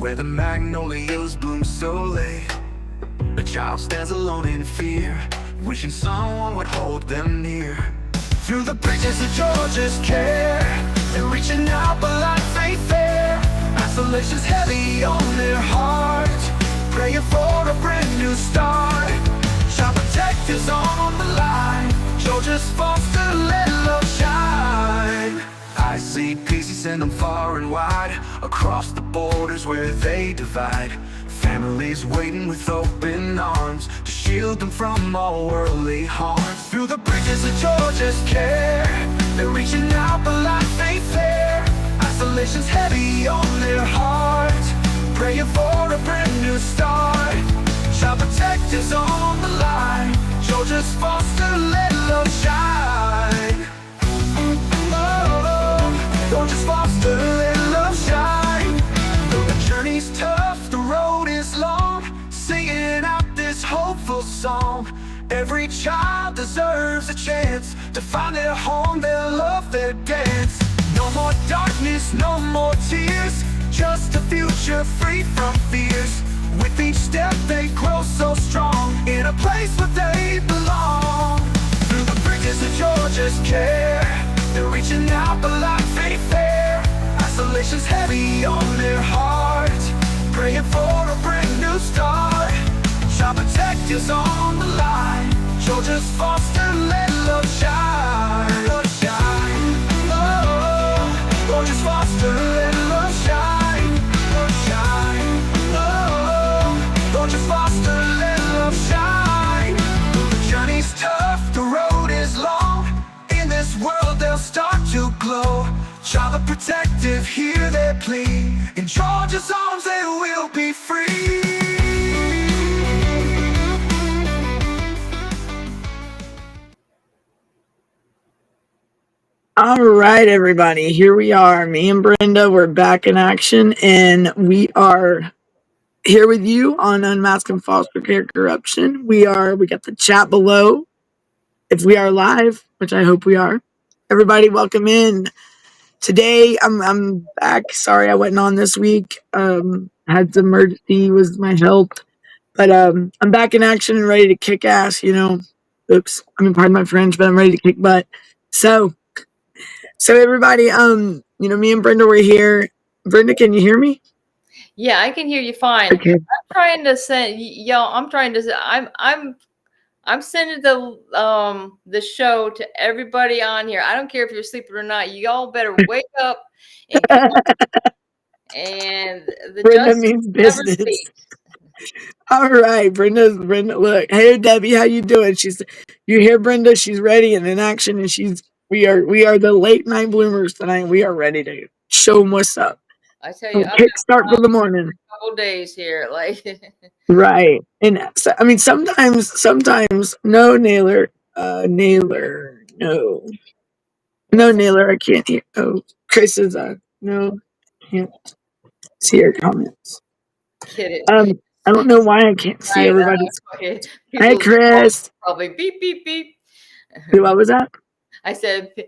where the magnolias bloom so late. A child stands alone in fear, wishing someone would hold them near. Through the bridges of Georgia's care, they're reaching out but life ain't fair. Isolation's heavy on their heart, praying for a brand new start. Child protectors on the line, Georgia's foster, let love shine. I see peace, he send them far and wide, across the borders where they divide. Families waiting with open arms to shield them from all worldly harm. Through the bridges of Georgia's care, they're reaching out but life ain't fair. Isolation's heavy on their heart, praying for a brand new start. Child protectors on the line, Georgia's foster, let love shine. Oh, Georgia's foster, let love shine. Though the journey's tough, the road is long, singing out this hopeful song. Every child deserves a chance to find their home, their love, their dance. No more darkness, no more tears, just a future free from fears. With each step they grow so strong, in a place where they belong. Through the bridges of Georgia's care, they're reaching out but life ain't fair. Isolation's heavy on their heart, praying for a brand new start. Child protectors on the line, Georgia's foster, let love shine. Love shine. Oh, Georgia's foster, let love shine. Love shine. Oh, Georgia's foster, let love shine. The journey's tough, the road is long, in this world they'll start to glow. Child protective, hear their plea, in Georgia's arms they will be free. All right, everybody, here we are. Me and Brenda, we're back in action, and we are here with you on Unmasking Foster Care Corruption. We got the chat below. If we are live, which I hope we are, everybody, welcome in. Today, I'm back. Sorry, I wasn't on this week. Had some emergency with my health, but I'm back in action and ready to kick ass. Oops, I mean, pardon my French, but I'm ready to kick butt. So everybody, me and Brenda were here. Brenda, can you hear me? Yeah, I can hear you fine. Okay. I'm trying to send y'all. I'm sending the show to everybody on here. I don't care if you're sleeping or not. Y'all better wake up and come on. And the Brenda justice means never business. sleeps. All right, Brenda. Look, hey Debbie, how you doing? You hear Brenda? She's ready and in action, and we are the late night bloomers tonight. We are ready to show them what's up. I tell you, I've Kickstart for the morning. a couple days here, like Right, and so, I mean sometimes no Naylor, no Naylor. I can't hear. Oh, Chris is no, can't see her comments. kidding. I don't know why I can't see everybody's. Okay. Hi, Chris. Probably beep beep beep. What was that? I said, in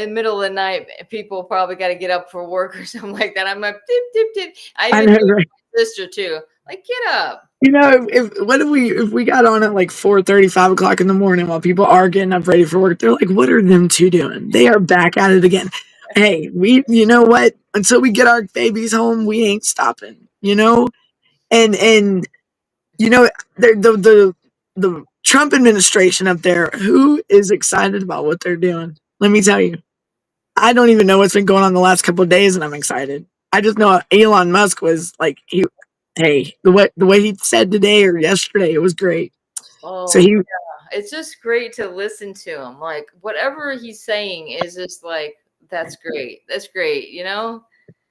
the middle of the night, people probably got to get up for work or something like that. I'm like, dip, dip, dip. I even do my sister too. Like, get up. If we got on at like 4:30, 5 o'clock in the morning while people are getting up ready for work, they're like, what are them two doing? They are back at it again. Hey, you know what? Until we get our babies home, we ain't stopping, And the Trump administration up there, who is excited about what they're doing? Let me tell you, I don't even know what's been going on the last couple of days, and I'm excited. I just know Elon Musk was like, the way he said today or yesterday, it was great. Oh, yeah. It's just great to listen to him. Like, whatever he's saying is just like, that's great. That's great,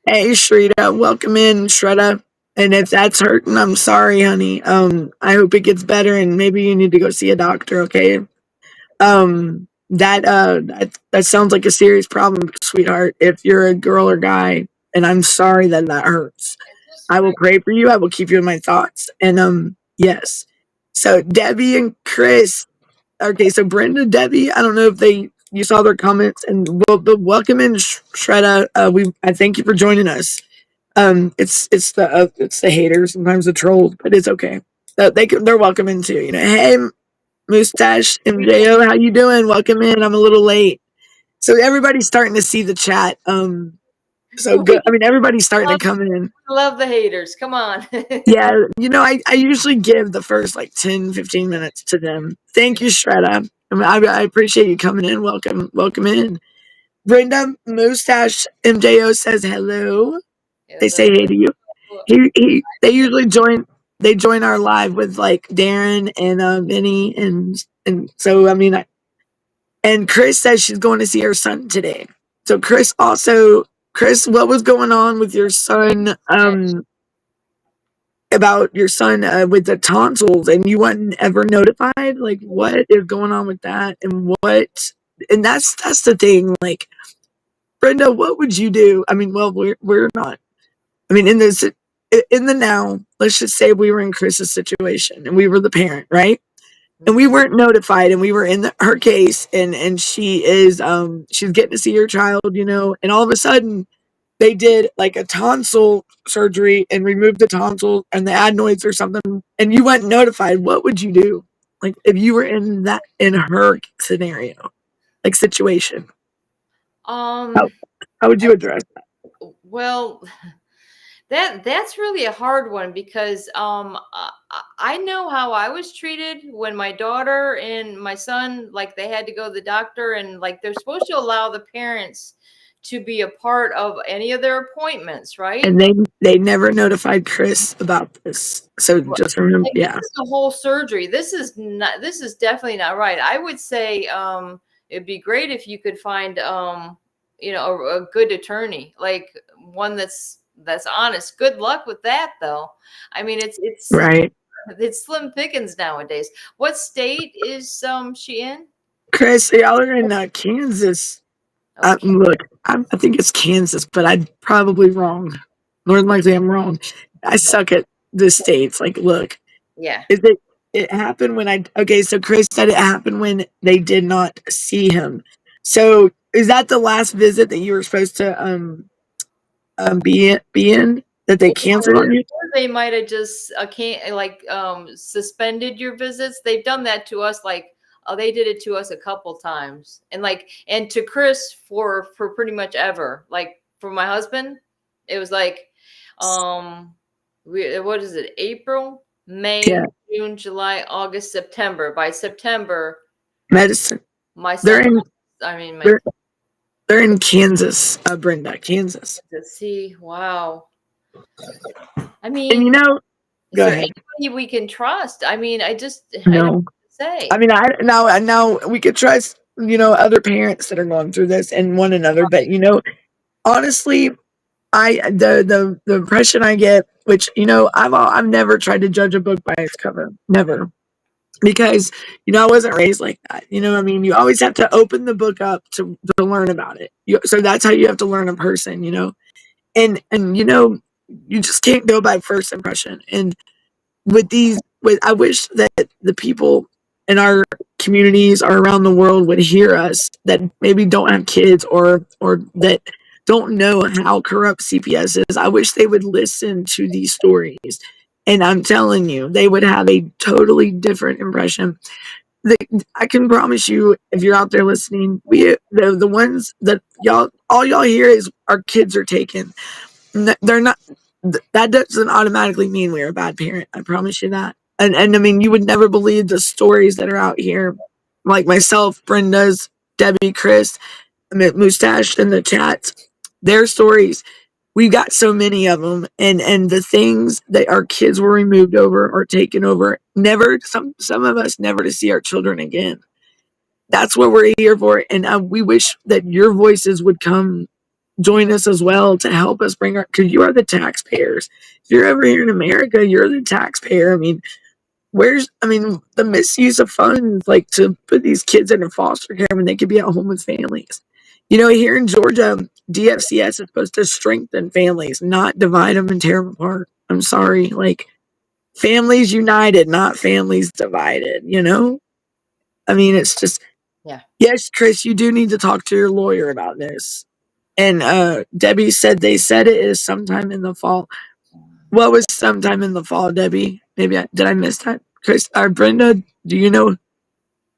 Hey, Shrita, welcome in, Shrita. And if that's hurting, I'm sorry, honey. I hope it gets better, and maybe you need to go see a doctor, okay? That sounds like a serious problem, sweetheart. If you're a girl or guy, and I'm sorry that hurts. I will pray for you. I will keep you in my thoughts. And yes. So Debbie and Chris. Okay, so Brenda, Debbie, I don't know if you saw their comments, and welcome in, Shreda. I thank you for joining us. It's the haters, sometimes the trolls, but it's okay. They're welcome in too. Hey, Mustache MJO, how you doing? Welcome in. I'm a little late, so everybody's starting to see the chat. So good. I mean, everybody's starting to come in. Love the haters. Come on. Yeah, I usually give the first like 10, 15 minutes to them. Thank you, Shredda. I appreciate you coming in. Welcome in. Brenda Mustache MJO says hello. They say hey to you. They usually join our live with like Darren and Vinny and so I mean and Chris says she's going to see her son today. So Chris, what was going on with your son? About your son with the tonsils, and you weren't ever notified. Like, what is going on with that? And that's the thing. Like, Brenda, what would you do? I mean, well, we're not. I mean, in the now, let's just say we were in Chris's situation and we were the parent, right? And we weren't notified, and we were in her case, and she's getting to see her child, and all of a sudden they did like a tonsil surgery and removed the tonsil and the adenoids or something, and you weren't notified. What would you do? Like if you were in her scenario, like situation, how, how would you address that? Well, that's really a hard one because I know how I was treated when my daughter and my son, like, they had to go to the doctor, and like they're supposed to allow the parents to be a part of any of their appointments, right? And they never notified Chris about this. So just remember, Like, yeah. this is a whole surgery. This is definitely not right. I would say it'd be great if you could find a good attorney, like one that's honest. Good luck with that, though. I mean, it's Right. It's slim pickings nowadays. What state is she in? Chris, y'all are in Kansas. Okay. Look, I think it's Kansas, but I'm probably wrong. More than likely, I'm wrong. I suck at the states. Like, look, Yeah. it happened when okay, so Chris said it happened when they did not see him. So is that the last visit that you were supposed to be in that they canceled on you? Or they might have just suspended your visits. They've done that to us. Like, oh, they did it to us a couple times, and to Chris for pretty much ever. Like, for my husband, it was like, what is it? April, May, Yeah. June, July, August, September. By September, Medicine. my son. They're in Kansas, Brenda, Kansas. Let's see. Wow. I And mean, go is there ahead. anybody we can trust? I mean, I don't No. know what to say. I mean, now we could trust, other parents that are going through this and one another. But honestly, the impression I get, which I've never tried to judge a book by its cover, never, because I wasn't raised like that. I mean, you always have to open the book up to learn about it. So that's how you have to learn a person. And you just can't go by first impression. And I wish that the people in our communities or around the world would hear us that maybe don't have kids or that don't know how corrupt CPS is. I wish they would listen to these stories, and I'm telling you, they would have a totally different impression. I can promise you, if you're out there listening, the ones that all y'all hear is our kids are taken. They're not. That doesn't automatically mean we're a bad parent. I promise you that. And I mean, you would never believe the stories that are out here, like myself, Brenda's, Debbie, Chris, Mustache in the chats. Their stories. We've got so many of them, and the things that our kids were removed over or taken over. Never, some of us never to see our children again. That's what we're here for, and we wish that your voices would come join us as well to help us bring because you are the taxpayers. If you're ever here in America, you're the taxpayer. I mean, the misuse of funds, like to put these kids in foster care when they could be at home with families. Here in Georgia, DFCS is supposed to strengthen families, not divide them and tear them apart. I'm sorry, like families united, not families divided. I mean, it's just, yeah. Yes, Chris, you do need to talk to your lawyer about this. And Debbie said they said it is sometime in the fall. What was sometime in the fall, Debbie? Maybe did I miss that? Chris or Brenda, do you know?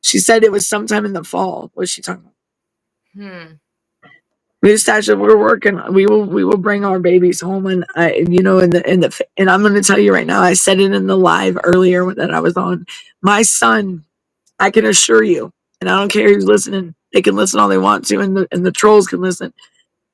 She said it was sometime in the fall. What's she talking about? Hmm. Miss Tasha, we're working. We will bring our babies home, and and I'm going to tell you right now. I said it in the live earlier that I was on. My son, I can assure you, and I don't care who's listening. They can listen all they want to, and the trolls can listen.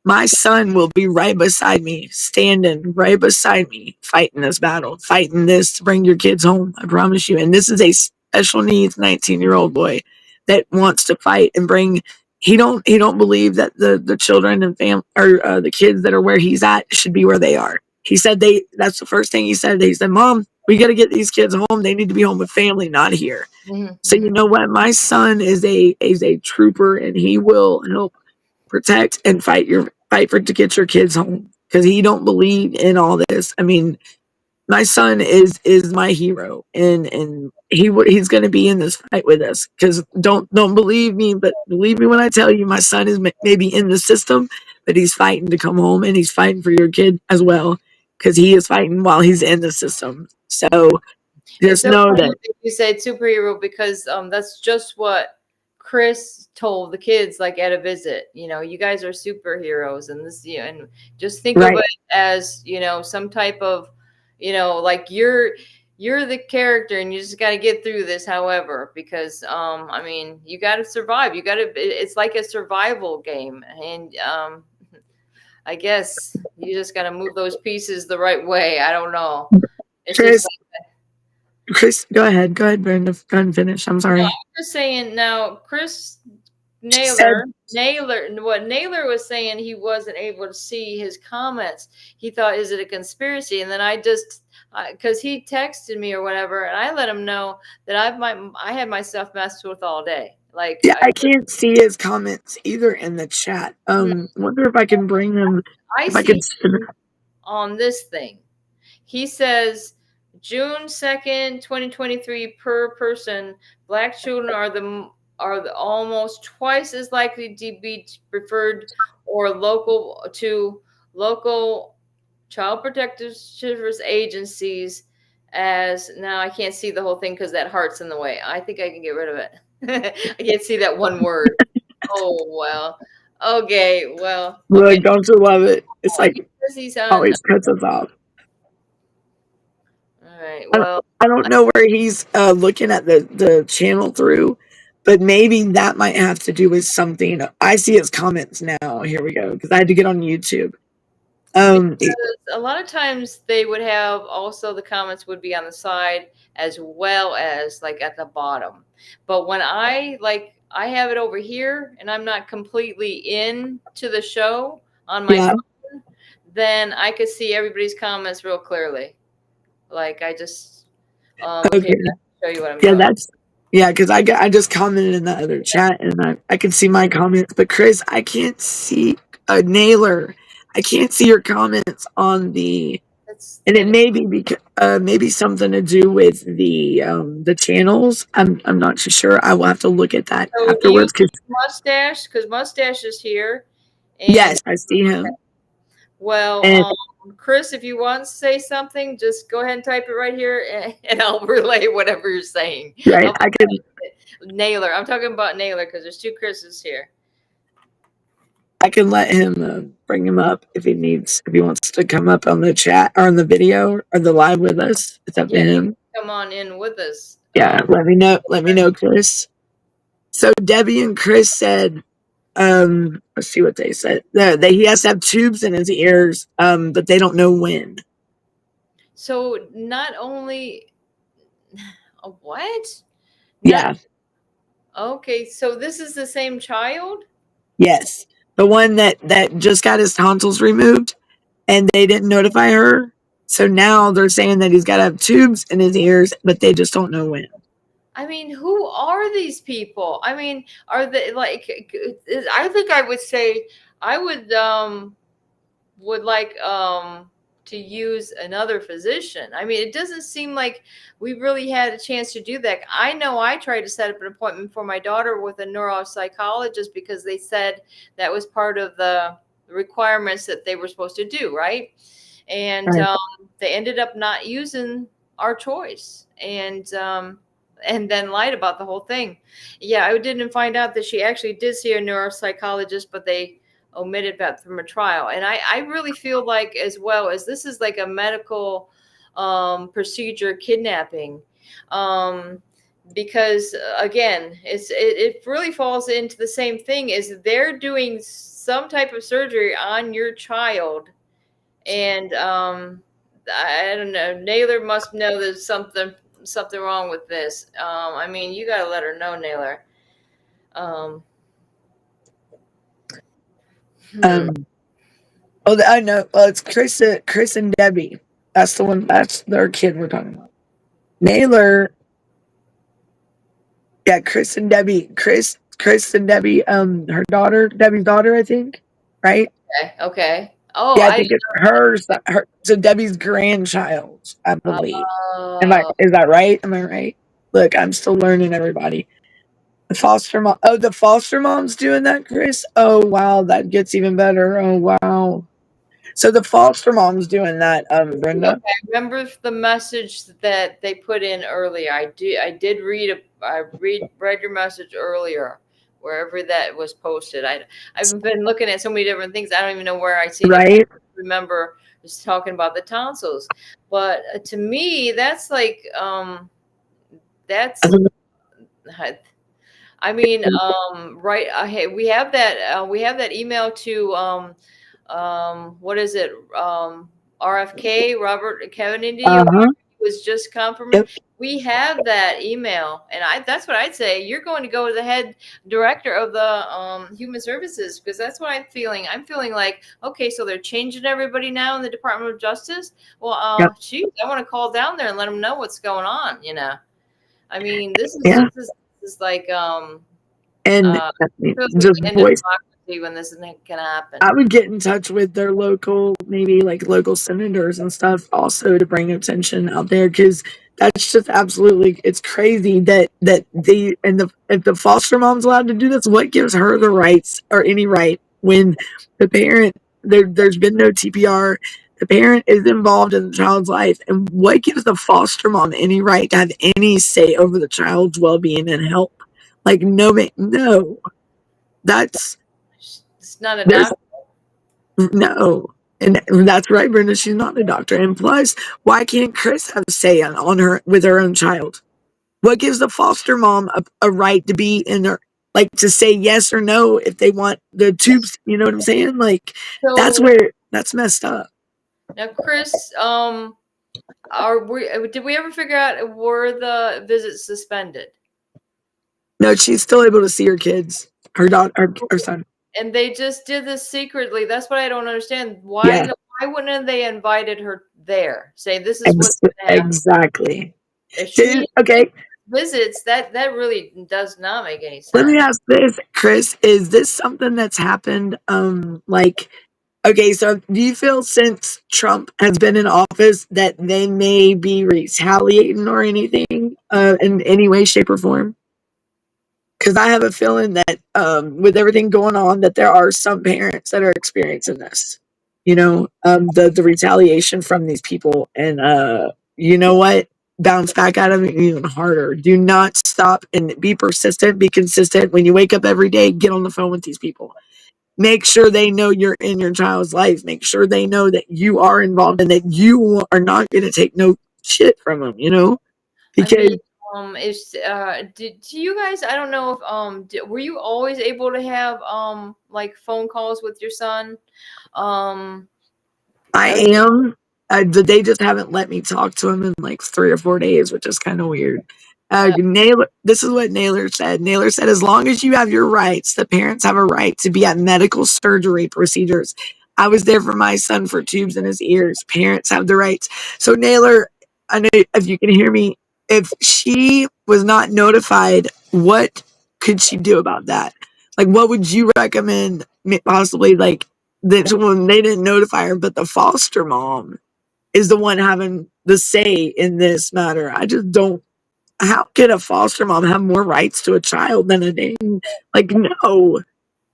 My son will be right beside me, standing right beside me, fighting this battle, fighting this to bring your kids home. I promise you. And this is a special needs 19-year-old boy that wants to fight and bring. He don't believe that the children and family or the kids that are where he's at should be where they are. He said that's the first thing he said. He said, "Mom, we got to get these kids home. They need to be home with family, not here." So Mm-hmm. you know what? My son is a trooper, and he will help protect and fight for to get your kids home because he don't believe in all this. I mean, my son is my hero, and he's going to be in this fight with us because don't believe me, but believe me when I tell you, my son is maybe in the system, but he's fighting to come home, and he's fighting for your kid as well because he is fighting while he's in the system. So It's just so know funny that. that you said superhero because that's just what Chris told the kids like at a visit. You guys are superheroes, and and just think of Right. it as some type of like you're the character, and you just got to get through this. However, because I mean, you got to survive. It's like a survival game, and I guess you just got to move those pieces the right way. I don't know. It's just Chris, Chris, go ahead, Brenda, go ahead and finish. I'm no, sorry. I'm just saying now, Chris She said, What Naylor was saying, he wasn't able to see his comments. He thought, is it a conspiracy? And then because he texted me or whatever, and I let him know that I had myself messed with all day. Like, yeah, I can't see his comments either in the chat. Wonder if I can bring them. I If I could. see on this thing. He says June 2nd, 2023 per person, Black children are almost twice as likely to be referred or local child protective service agencies as now I can't see the whole thing because that heart's in the way. I think I can get rid of it. I can't see that one word. Oh well. Okay, well, okay. Look, don't you love it? It's Oh, he like says he's on. always cuts us off. All right. I don't, Well, I don't know where he's looking at the channel through, but maybe that might have to do with something. I see his comments now. Here we go, because I had to get on YouTube. It- because a lot of times they would have also the comments would be on the side as well as like at the bottom. But when I have it over here and I'm not completely into the show on my yeah. phone, then I could see everybody's comments real clearly. Like I just here, Okay. I'll show you what I'm Yeah, doing. because I just commented in the other chat, and I can see my comments, but Chris, I can't see a nailer. I can't see your comments on the, That's and it that may be because maybe something to do with the channels. I'm not too sure. I will have to look at that so do you afterwards. Cause mustache? Because mustache is here. And yes, I see him, well, and Chris, if you want to say something, just go ahead and type it right here, and I'll relay whatever you're saying. right, I'll I can Naylor. I'm talking about Naylor because there's two Chris's here. let him bring him up if he wants to come up on the chat or on the video or the live with us. It's up to Yeah, he him. can come on in with us. Yeah, let me know. Let me know, Chris. So Debbie and Chris said, let's see what they said. That he has to have tubes in his ears, but they don't know when. So not only what? Not Yeah, okay. So this is the same child. yes. The one that just got his tonsils removed and they didn't notify her. So now they're saying that he's got to have tubes in his ears, but they just don't know when. I mean, who are these people? I mean, are they like? I think I would say I would like to use another physician. I mean, it doesn't seem like we really had a chance to do that. I know I tried to set up an appointment for my daughter with a neuropsychologist because they said that was part of the requirements that they were supposed to do, right? And Right. they ended up not using our choice, and then lied about the whole thing. Yeah, I didn't find out that she actually did see a neuropsychologist, but they omitted that from a trial. And I really feel like, as well, as this is like a medical procedure, kidnapping, um, because again, it really falls into the same thing. Is they're doing some type of surgery on your child, and I don't know. Naylor must know there's something wrong with this. I mean, you gotta let her know, Naylor. Um, hmm. Um, oh, I know. Well, it's Chris and Debbie. That's the one. That's their kid we're talking about. Naylor, yeah, Chris and Debbie. Chris and Debbie. Her daughter, Debbie's daughter, I think. Right? Okay. Okay. Oh, Yeah, I I. think it's hers. Her. So Debbie's grandchild, I believe. Uh, Is that right? Am I right? Look, I'm still learning, everybody. The foster mom. Oh, the foster mom's doing that, Chris. Oh wow, that gets even better. Oh wow. So the foster mom's doing that, okay, Brenda. I remember the message that they put in earlier. I did read your message earlier, wherever that was posted. I've been looking at so many different things. I don't even know where I seen it. Right? Remember just talking about the tonsils, but to me, that's like that's. I mean, right? Hey, we have that email to what is it? RFK, Robert Kennedy, or Uh-huh. was just confirmed. Yep. We have that email, and that's what I'd say. You're going to go to the head director of the human services, because that's what I'm feeling. I'm feeling like, okay, so they're changing everybody now in the Department of Justice. Well, Yep. shoot, I want to call down there and let them know what's going on. I mean, Yeah. this is like And uh feels like just the end of voice. democracy when this isn't gonna happen. I would get in touch with their local, maybe like local senators and stuff, also to bring attention out there, because that's just absolutely, it's crazy that they, and the if the foster mom's allowed to do this, what gives her the rights or any right when the parent, there's been no TPR, the parent is involved in the child's life, and what gives the foster mom any right to have any say over the child's well-being and health? Like no, that's It's not a there's doctor. no. And that's right, Brenda. She's not a doctor. And plus, why can't Chris have a say on her with her own child? What gives the foster mom a right to be in her, like to say yes or no if they want the tubes? You know what I'm saying? Like that's So where that's messed up. now, Chris, did we ever figure out, were the visits suspended? No, she's still able to see her kids, her daughter, her son. And they just did this secretly. That's what I don't understand. Yeah, Why wouldn't they invited her there? Say this is what's gonna happen. exactly. If she Okay, visits, that really does not make any let me sense. ask this, Chris. Is this something that's happened? Like, okay, so do you feel since Trump has been in office that they may be retaliating or anything in any way, shape, or form? Because I have a feeling that with everything going on, that there are some parents that are experiencing this. The retaliation from these people, and you know what? Bounce back at them even harder. Do not stop and be persistent. Be consistent. When you wake up every day, get on the phone with these people. Make sure they know you're in your child's life. Make sure they know that you are involved and that you are not going to take no shit from them. I mean, Because do you guys? I don't know if were you always able to have like phone calls with your son? Um, I uh, am. They just haven't let me talk to him in like 3 or 4 days, which is kind of weird. uh, This is what Naylor said. Naylor said, as long as you have your rights, the parents have a right to be at medical surgery procedures. I was there for my son for tubes in his ears. Parents have the rights. So, Naylor, I know if you can hear me, if she was not notified, what could she do about that? Like, what would you recommend, possibly, like, that when they didn't notify her, but the foster mom is the one having the say in this matter. I just don't. How can a foster mom have more rights to a child than a dang? Like, no.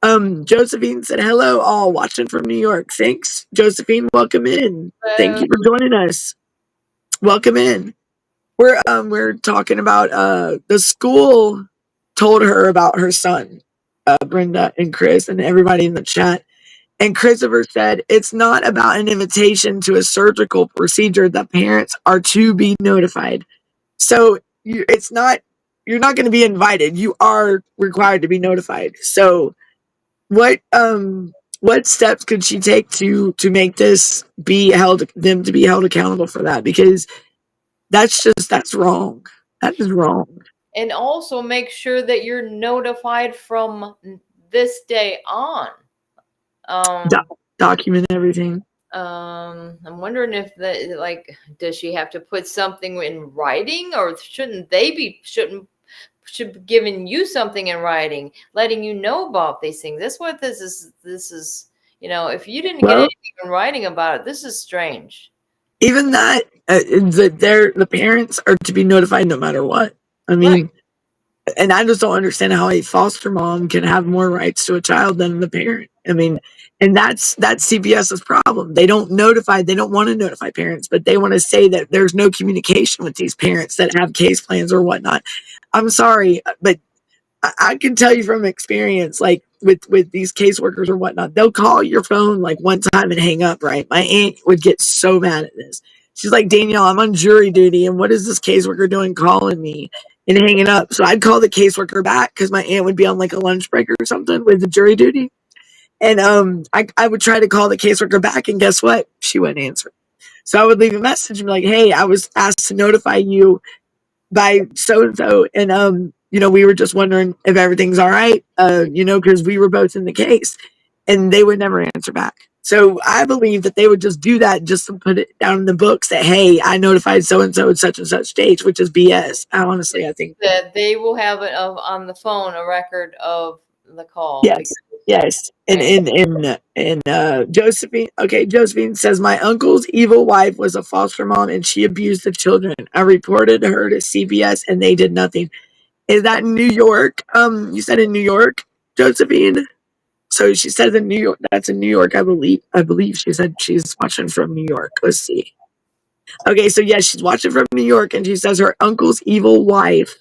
Josephine said, hello, all watching from New York. Thanks, Josephine. Welcome in. Thank you for joining us. Welcome in. We're talking about the school told her about her son, Brenda and Chris and everybody in the chat. And Christopher said, it's not about an invitation to a surgical procedure. The parents are to be notified. So you're not going to be invited. You are required to be notified. So what steps could she take to make this them to be held accountable for that? Because that's wrong. That is wrong. And also make sure that you're notified from this day on. Document everything. I'm wondering if does she have to put something in writing, or should be giving you something in writing, letting you know about these things? That's what this is. If you didn't get anything in writing about it, this is strange. Even that, the parents are to be notified no matter what. I mean, right. And I just don't understand how a foster mom can have more rights to a child than the parent. I mean, and that's CPS's problem. They don't want to notify parents, but they want to say that there's no communication with these parents that have case plans or whatnot. I'm sorry, but I can tell you from experience, like with these caseworkers or whatnot, they'll call your phone like one time and hang up, right? My aunt would get so mad at this. She's like, Danielle, I'm on jury duty, and what is this caseworker doing calling me and hanging up? So I'd call the caseworker back because my aunt would be on like a lunch break or something with the jury duty. And I would try to call the caseworker back, and guess what? She wouldn't answer. So I would leave a message and be like, hey, I was asked to notify you by so-and-so, and we were just wondering if everything's all right, because we were both in the case, and they would never answer back. So I believe that they would just do that just to put it down in the books that, hey, I notified so-and-so at such and such stage, which is BS. Honestly, I think that they will have it on the phone, a record of the call. Yes. And Josephine, okay, Josephine says, my uncle's evil wife was a foster mom and she abused the children. I reported her to CPS and they did nothing. Is that in New York? You said in New York, Josephine? So she says in New York. That's in New York, I believe. I believe she said she's watching from New York. Let's see. Okay, so yes, she's watching from New York, and she says her uncle's evil wife.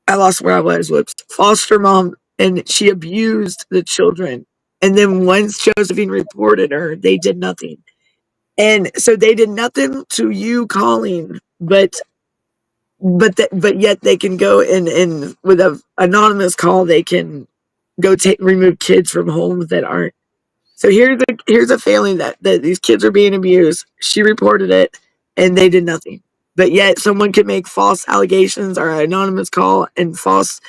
I lost where I was. Whoops. Foster mom, and she abused the children. And then once Josephine reported her, they did nothing. And so they did nothing to you calling, but yet they can go and with an anonymous call, they can go remove kids from homes that aren't. So here's a family that these kids are being abused. She reported it, and they did nothing. But yet someone could make false allegations or an anonymous call and false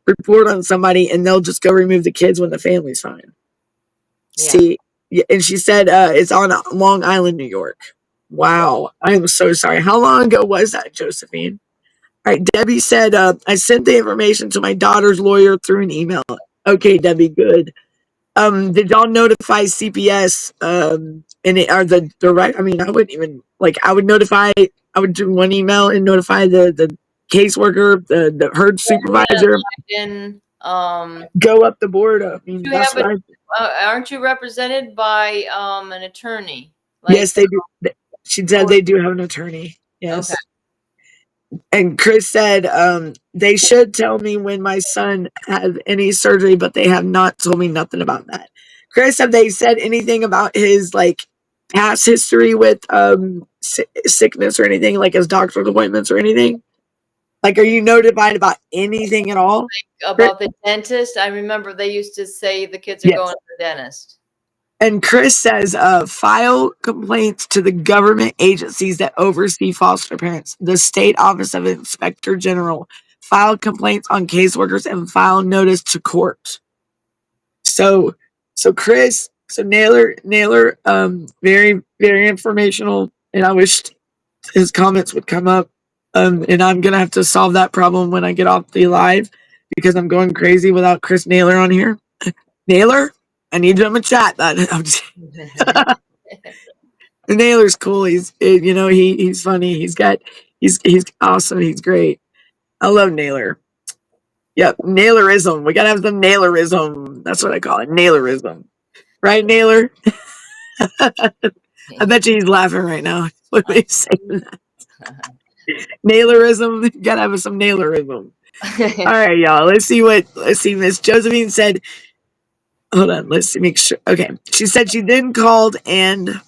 report on somebody, and they'll just go remove the kids when the family's fine. Yeah. See, and she said it's on Long Island, New York. Wow, I am so sorry. How long ago was that, Josephine? All right, Debbie said, I sent the information to my daughter's lawyer through an email. Okay, Debbie, good. Did y'all notify CPS? Are the direct? I mean, I wouldn't even I would do one email and notify the caseworker, the herd supervisor. Go up the board. I mean, aren't you represented by an attorney? Yes, they do. She said they do have an attorney. Yes. Okay. And Chris said, they should tell me when my son has any surgery, but they have not told me nothing about that. Chris, have they said anything about his past history with sickness or anything, like his doctor's appointments or anything? Are you notified about anything at all? About the dentist? I remember they used to say the kids are going to the dentist. And Chris says, file complaints to the government agencies that oversee foster parents, the State Office of Inspector General, file complaints on caseworkers, and file notice to court. So Chris, Naylor, very, very informational, and I wish his comments would come up. And I'm going to have to solve that problem when I get off the live because I'm going crazy without Chris Naylor on here. Naylor? I need you in the chat. Naylor's cool. He's funny. He's awesome. He's great. I love Naylor. Yep, Nailerism. We gotta have some Nailerism. That's what I call it, Nailerism. Right, Naylor? I bet you he's laughing right now. What are you saying? Nailerism. Gotta have some Nailerism. All right, y'all. Let's see. Miss Josephine said, hold on. Let's see, make sure. Okay. She said she then called and,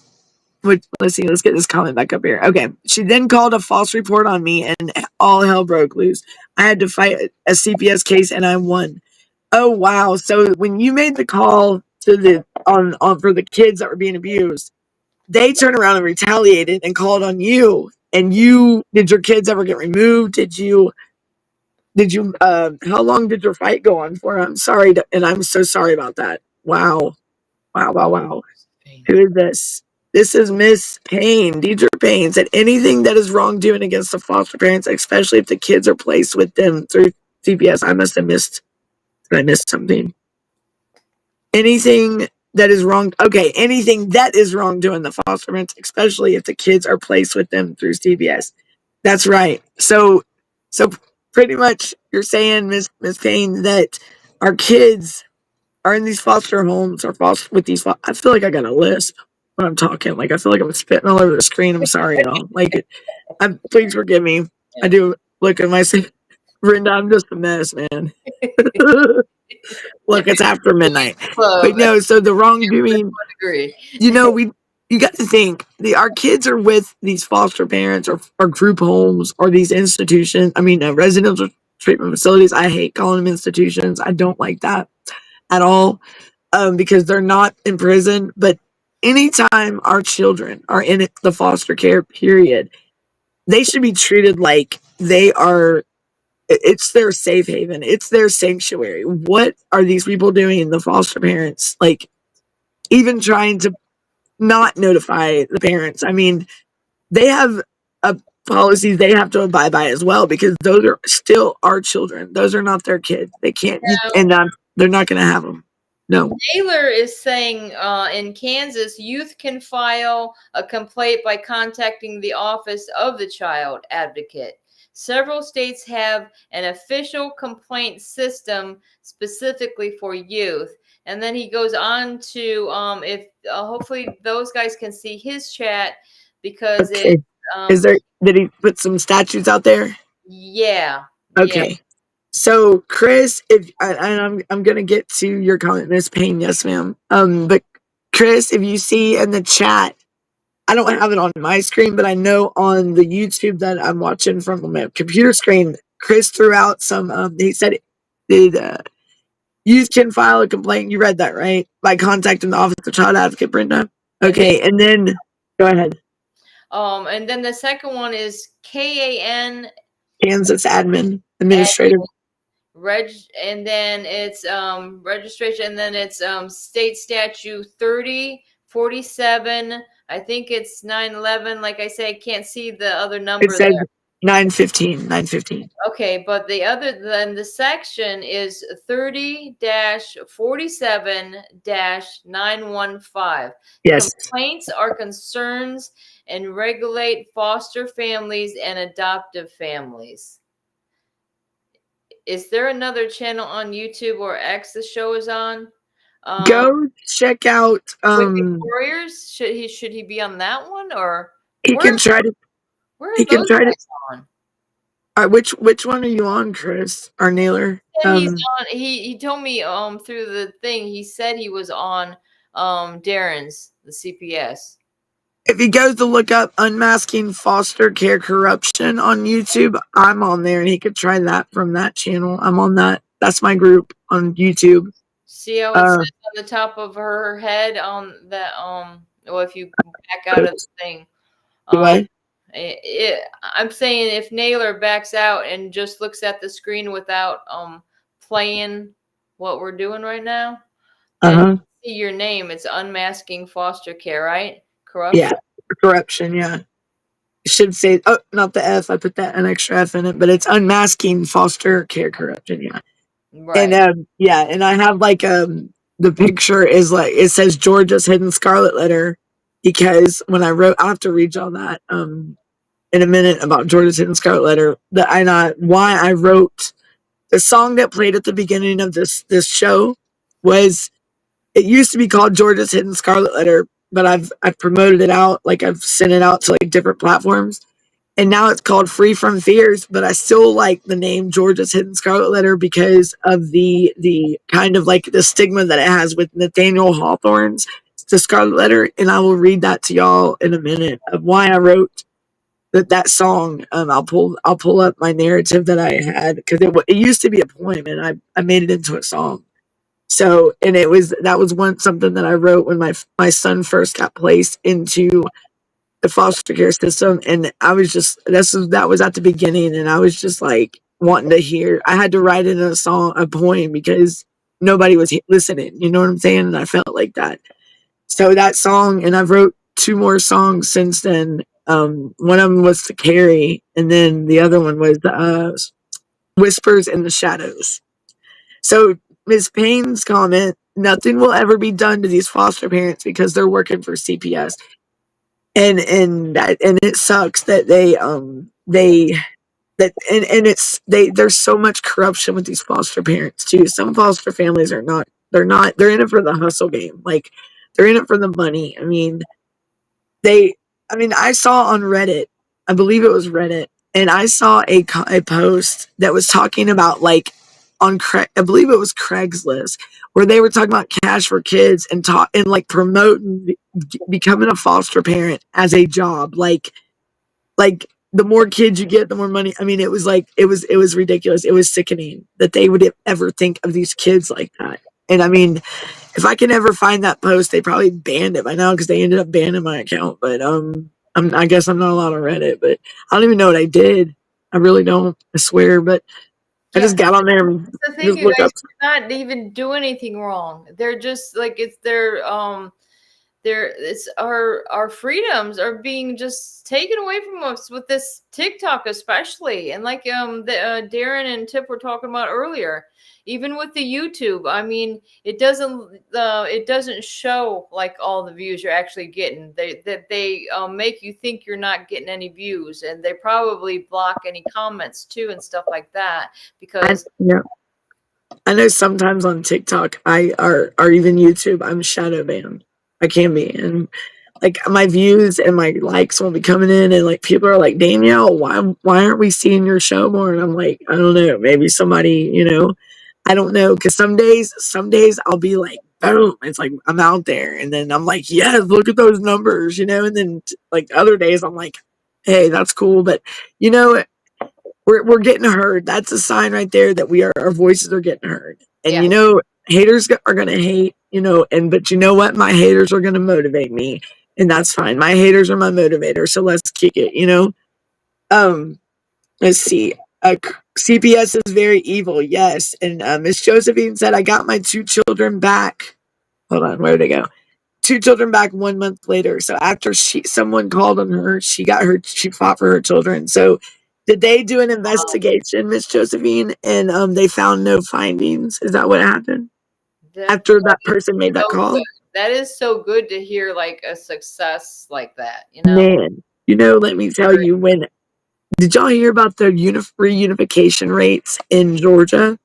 let's see. Let's get this comment back up here. Okay. She then called a false report on me and all hell broke loose. I had to fight a CPS case and I won. Oh, wow. So when you made the call to on for the kids that were being abused, they turned around and retaliated and called on you. And did your kids ever get removed? How long did your fight go on for? I'm sorry, and I'm so sorry about that. Wow. Wow, wow, wow. Who is this? This is Miss Payne, Deidre Payne, said anything that is wrongdoing against the foster parents, especially if the kids are placed with them through CPS. I must have missed, I missed something. Anything that is wrong. Okay, anything that is wrongdoing the foster parents, especially if the kids are placed with them through CPS. That's right. So pretty much you're saying, Miss Payne, that our kids are in these foster homes or foster with these. I feel like I got a lisp when I'm talking. Like I feel like I'm spitting all over the screen. I'm sorry, y'all. Like, please forgive me. I do look at myself. Brenda, I'm just a mess, man. Look, it's after midnight. But no, so the wrongdoing. You got to think our kids are with these foster parents or group homes or these institutions. I mean, residential treatment facilities. I hate calling them institutions. I don't like that at all, because they're not in prison. But anytime our children are in the foster care period, they should be treated like they are. It's their safe haven. It's their sanctuary. What are these people doing? The foster parents, like even trying to not notify the parents. I mean, they have a policies they have to abide by as well because those are still our children. Those are not their kids. They can't, and they're not going to have them. No. Taylor is saying in Kansas, youth can file a complaint by contacting the office of the child advocate. Several states have an official complaint system specifically for youth. And then he goes on to, if hopefully those guys can see his chat because okay. Did he put some statutes out there? Yeah. Okay. Yeah. So Chris, I'm gonna get to your comment, Miss Payne. Yes, ma'am. But Chris, if you see in the chat, I don't have it on my screen, but I know on the YouTube that I'm watching from my computer screen, Chris threw out some. He said, youth can file a complaint. You read that, right? By contacting the Office of Child Advocate, Brenda. Okay, and then go ahead. And then the second one is KAN. Kansas Admin Administrative. And then it's registration, and then it's state statute 3047. I think it's 911. Like I say, I can't see the other number. It says there. 915. Okay, but the section is 30-47-915. Yes. Complaints are concerns and regulate foster families and adoptive families. Is there another channel on YouTube or X the show is on? Go check out Warriors. Should he be on that one, or he can try to? He can try to. On? Which one are you on, Chris or Naylor? He's on. He told me through the thing. He said he was on Darren's, the CPS. If he goes to look up Unmasking Foster Care Corruption on YouTube, I'm on there, and he could try that from that channel. I'm on that. That's my group on YouTube. See how it says on the top of her head on that well, if you back out of the thing. I'm saying if Naylor backs out and just looks at the screen without playing what we're doing right now, and see your name. It's Unmasking Foster Care, right? Corruption. Yeah, corruption. Yeah, it should say not the F. I put an extra F in it, but it's Unmasking Foster Care Corruption. Yeah. Right. And and I have like the picture is like it says Georgia's Hidden Scarlet Letter because when I wrote, I'll have to read y'all that in a minute about Georgia's Hidden Scarlet Letter. Why I wrote the song that played at the beginning of this show was, it used to be called Georgia's Hidden Scarlet Letter, but I've promoted it out, like I've sent it out to like different platforms. And now it's called Free from Fears, but I still like the name Georgia's Hidden Scarlet Letter because of the kind of like the stigma that it has with Nathaniel Hawthorne's The Scarlet Letter. And I will read that to y'all in a minute of why I wrote that song. I'll pull up my narrative that I had, because it used to be a poem and I made it into a song. So, and that was something that I wrote when my son first got placed into the foster care system, and I was just, that was at the beginning, and I was just like wanting to hear. I had to write it in a poem, because nobody was listening. You know what I'm saying? And I felt like that. So that song, and I've wrote two more songs since then. One of them was To Carry, and then the other one was Whispers in the Shadows. So Ms. Payne's comment: nothing will ever be done to these foster parents because they're working for CPS. And it sucks that there's so much corruption with these foster parents too. Some foster families are not, they're in it for the hustle game. Like, they're in it for the money. I saw on Reddit, I believe it was Reddit, and I saw a post that was talking about, like, I believe it was Craigslist, where they were talking about Cash for Kids and like promoting becoming a foster parent as a job. Like the more kids you get, the more money. It was like, it was ridiculous. It was sickening that they would ever think of these kids like that. And if I can ever find that post, they probably banned it by now, because they ended up banning my account. But I guess I'm not allowed on Reddit. But I don't even know what I did. I really don't. I swear. But I just got on there and the thing, just you looked guys up. not even do anything wrong. They're just like, it's our freedoms are being just taken away from us with this TikTok, especially. And like Darren and Tip were talking about earlier, even with the YouTube, it doesn't show like all the views you're actually getting. They make you think you're not getting any views, and they probably block any comments too and stuff like that, because Yeah. I know sometimes on TikTok, or even YouTube, I'm shadow banned. I can be, and like my views and my likes won't be coming in, and like people are like, Danielle, why aren't we seeing your show more? And I'm like, I don't know, maybe somebody, I don't know, because some days I'll be like, boom, it's like I'm out there, and then I'm like, yes, look at those numbers, and then like other days I'm like, hey, that's cool, but you know we're getting heard. That's a sign right there that our voices are getting heard. And yeah. haters are gonna hate, but you know what? My haters are gonna motivate me, and that's fine. My haters are my motivator, so let's kick it. Let's see. CPS is very evil, yes. And Miss Josephine said, I got my two children back. Hold on, where'd they go? Two children back 1 month later. So after someone called on her, she fought for her children. So did they do an investigation, Miss Josephine, and they found no findings? Is that what happened after that person made that call? That is so good to hear, like a success like that, Man, let me tell you, did y'all hear about the reunification rates in Georgia?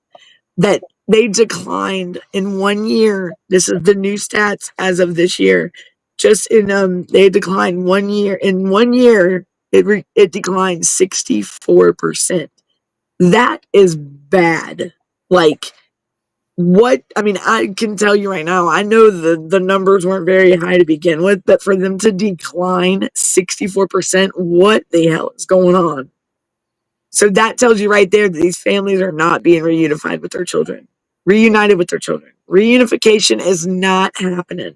That they declined in 1 year. This is the new stats as of this year. Just in they declined 1 year. In 1 year, it declined 64%. That is bad. Like, what? I can tell you right now, I know the numbers weren't very high to begin with, but for them to decline 64%, what the hell is going on? So that tells you right there that these families are not being reunited with their children. Reunification is not happening.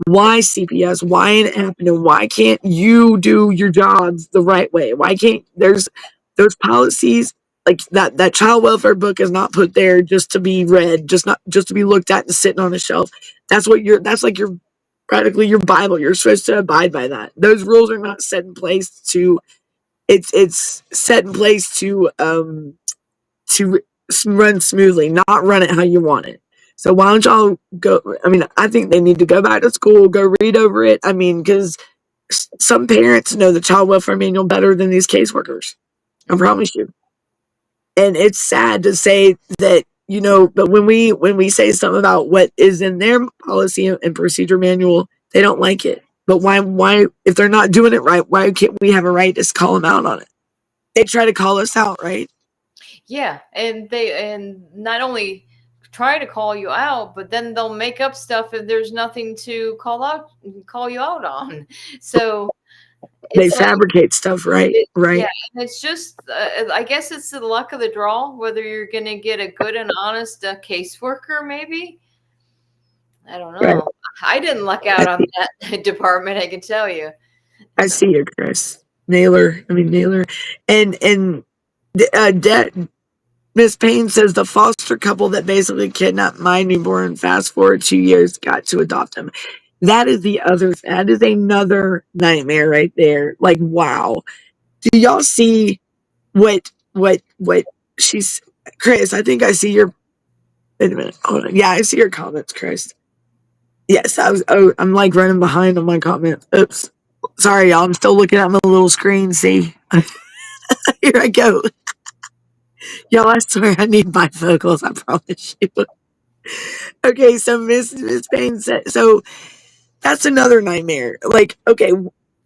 Why, CPS? Why ain't it happening? Why can't you do your jobs the right way? Why can't there's those policies, like that child welfare book is not put there just to be read, just to be looked at and sitting on a shelf. That's like your practically your Bible. You're supposed to abide by that. Those rules are not set in place to it's set in place to run smoothly, not run it how you want it. So why don't y'all go? I think they need to go back to school, go read over it. Because some parents know the child welfare manual better than these caseworkers. I promise you. And it's sad to say that, but when we say something about what is in their policy and procedure manual, they don't like it. But why if they're not doing it right, why can't we have a right to call them out on it? They try to call us out, right? Yeah, and not only try to call you out, but then they'll make up stuff if there's nothing to call you out on. So They it's like fabricate stuff, right? yeah, Right. it's just I guess it's the luck of the draw whether you're going to get a good and honest caseworker. Maybe I don't Right. know. I didn't luck out on that department. I can tell you. I see you, Chris. Nailer. And Miss Payne says the foster couple that basically kidnapped my newborn, fast forward 2 years, got to adopt him. That is another nightmare right there. Like, wow. Do y'all see what she's Chris? I think I see your. Wait a minute. Hold on. Yeah, I see your comments, Chris. Yes, I'm like running behind on my comments. Oops. Sorry, y'all. I'm still looking at my little screen. See, here I go. Y'all, I swear I need bifocals. I promise you. Okay, so Miss Payne said so. That's another nightmare. Like, okay,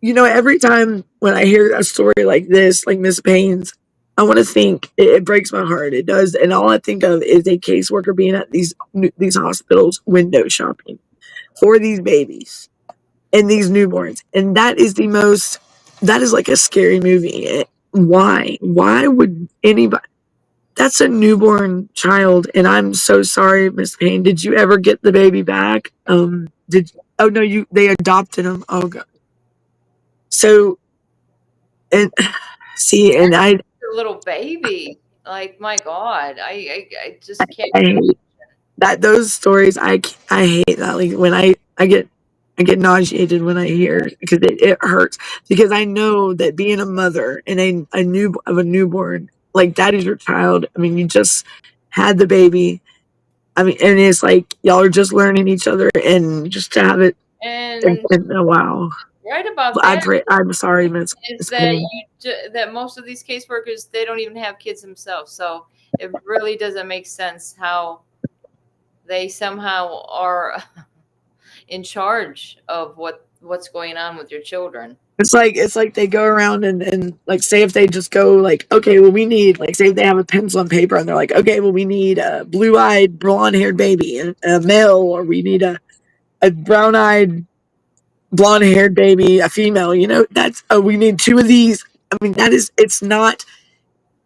every time when I hear a story like this, like Miss Payne's, I want to think it breaks my heart. It does, and all I think of is a caseworker being at these hospitals window shopping for these babies and these newborns, and that is the most. That is like a scary movie. Why? Why would anybody? That's a newborn child, and I'm so sorry, Miss Payne. Did you ever get the baby back? Did Oh no, they adopted him. Oh god. So and see, and Your little baby, like my God, I just can't I even. hate that those stories. I hate that. Like when I get nauseated when I hear because it hurts because I know that being a mother and a newborn like that is your child. I mean, you just had the baby. I mean, and it's like y'all are just learning each other, and just to have it. And Oh, wow. right about I that pray. I'm sorry, Miss is that Payne. that most of these caseworkers, they don't even have kids themselves, so it really doesn't make sense how they somehow are in charge of what's going on with your children. It's like they go around and like say if they just go like, okay, well we need like say if they have a pencil and paper and they're like, okay, well we need a blue-eyed, blonde-haired baby, a male, or we need a brown-eyed, blonde-haired baby, a female. That's we need two of these. I mean, it's not.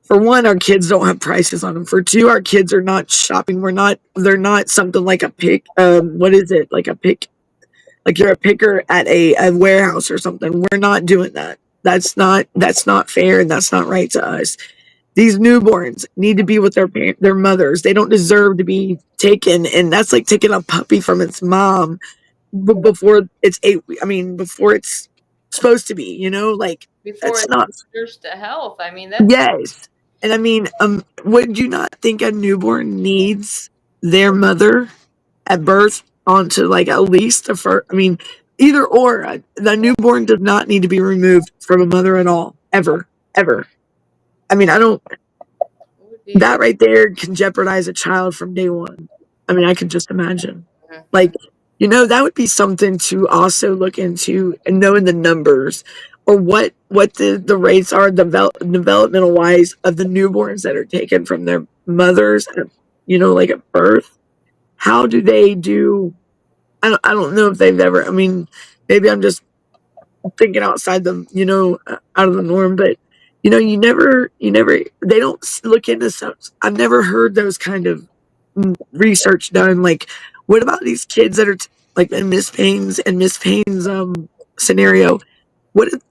For one, our kids don't have prices on them. For two, our kids are not shopping. They're not something like a pick. What is it? Like a pick, like you're a picker at a warehouse or something. We're not doing that. That's not fair, and that's not right to us. These newborns need to be with their mothers. They don't deserve to be taken, and that's like taking a puppy from its mom before it's before it's supposed to be. Like Before that's it's not. nurse to health, I mean that's Yes. And I mean, would you not think a newborn needs their mother at birth onto like at least the first? I mean, either or. The newborn does not need to be removed from a mother at all, ever, ever. I mean, I don't. would be That right there can jeopardize a child from day one. I mean, I could just imagine. Like, that would be something to also look into and knowing the numbers or what the rates are developmental wise of the newborns that are taken from their mothers, like at birth. How do they do? I don't know if they've ever. I mean, maybe I'm just thinking outside the out of the norm, but you never they don't look into stuff. I've never heard those kind of research done. Like, what about these kids that are like in Miss Payne's scenario?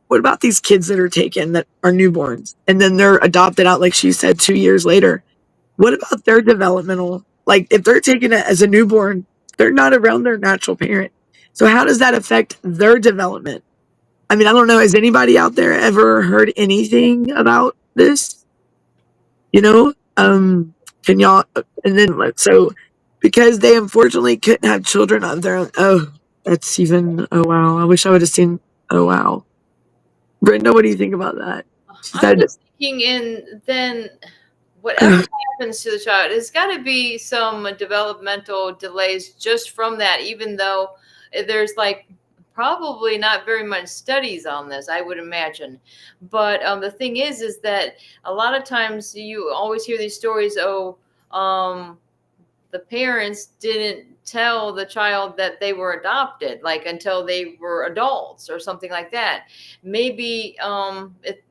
What about these kids that are taken that are newborns and then they're adopted out, like she said, 2 years later? What about their developmental? Like, if they're taken as a newborn, they're not around their natural parent. So how does that affect their development? I mean, I don't know. Has anybody out there ever heard anything about this? You know, can y'all? And then so because they unfortunately couldn't have children of their own. Oh, that's even. Oh wow! I wish I would have seen. Oh wow, Brenda, what do you think about that? She I'm said, just thinking, and then whatever happens to the child, there's got to be some developmental delays just from that, even though there's like probably not very much studies on this, I would imagine. But the thing is that a lot of times you always hear these stories, oh, the parents didn't tell the child that they were adopted, like until they were adults or something like that. Maybe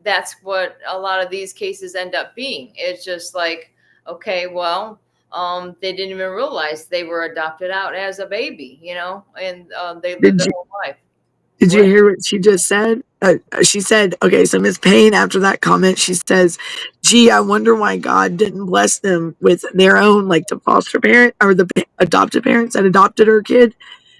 that's what a lot of these cases end up being. It's just like, okay, well, they didn't even realize they were adopted out as a baby, and they lived Did their you whole life. did you What? hear what she just said? She said, okay, so Miss Payne, after that comment, she says, gee, I wonder why God didn't bless them with their own, like the foster parent or the adopted parents that adopted her kid.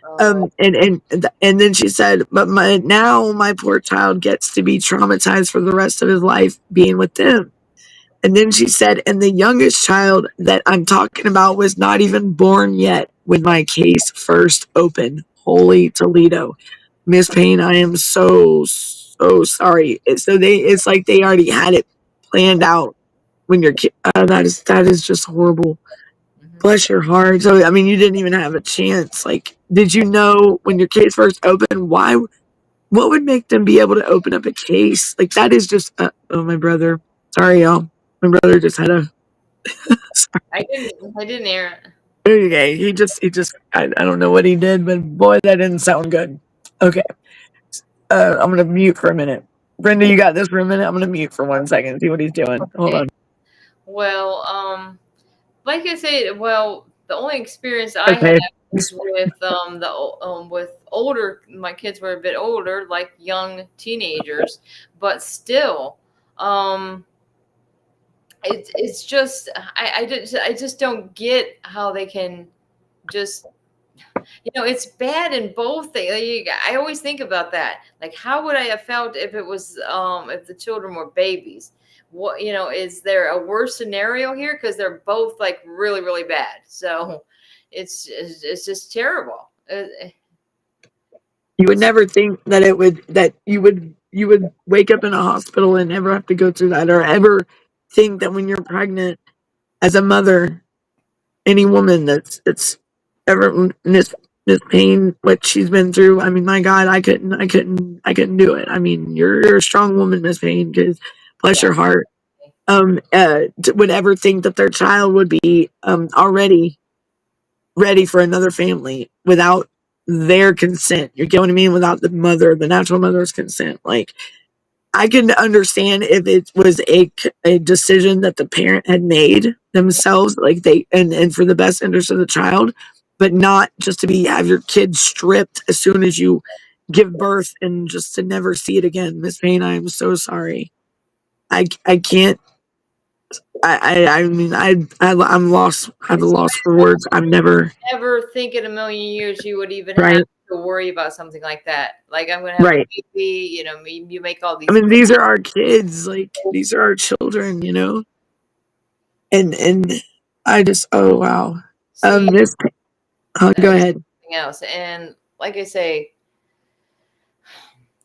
Oh, And then she said, but now my poor child gets to be traumatized for the rest of his life being with them. And then she said, and the youngest child that I'm talking about was not even born yet when my case first opened. Holy Toledo. Miss Payne, I am so sorry. It's like they already had it planned out when your kid. That is just horrible. mhm. Bless your heart. So I mean, you didn't even have a chance. Like, did you know when your case first opened? Why? What would make them be able to open up a case? Like that is just. Oh, my brother. Sorry, y'all. My brother just had a. I didn't hear it. Okay, he just. I don't know what he did, but boy, that didn't sound good. Okay. I'm gonna mute for a minute. Brenda, you got this for a minute. I'm gonna mute for 1 second. See what he's doing. Hold Okay. on. Well, like I said, well, the only experience I had Okay. was with with older. My kids were a bit older, like young teenagers, but still, um, it's just I just don't get how they can just it's bad in both things. I always think about that. Like, how would I have felt if it was if the children were babies? What is there a worse scenario here? Because they're both like really really bad. So it's just terrible. You would never think that you would wake up in a hospital and never have to go through that, or ever think that when you're pregnant as a mother, any woman that's ever this pain, what she's been through. I mean, my God, I couldn't do it. I mean, you're a strong woman, Miss Payne, because bless Yeah. your heart. Would ever think that their child would be already ready for another family without their consent. You get what I mean? Without the natural mother's consent. Like, I can understand if it was a decision that the parent had made themselves, like and for the best interest of the child, but not just to have your kid stripped as soon as you give birth and just to never see it again. Miss Payne, I am so sorry. I can't. I mean, I'm lost. I'm lost for words. I've never. Never think in a million years you would even have Right. to worry about something like that. Like, I'm gonna have a Right. baby. You make all I these mean, these are our kids. Like, these are our children. And I just, oh wow. see This. Go ahead. something else, and like I say,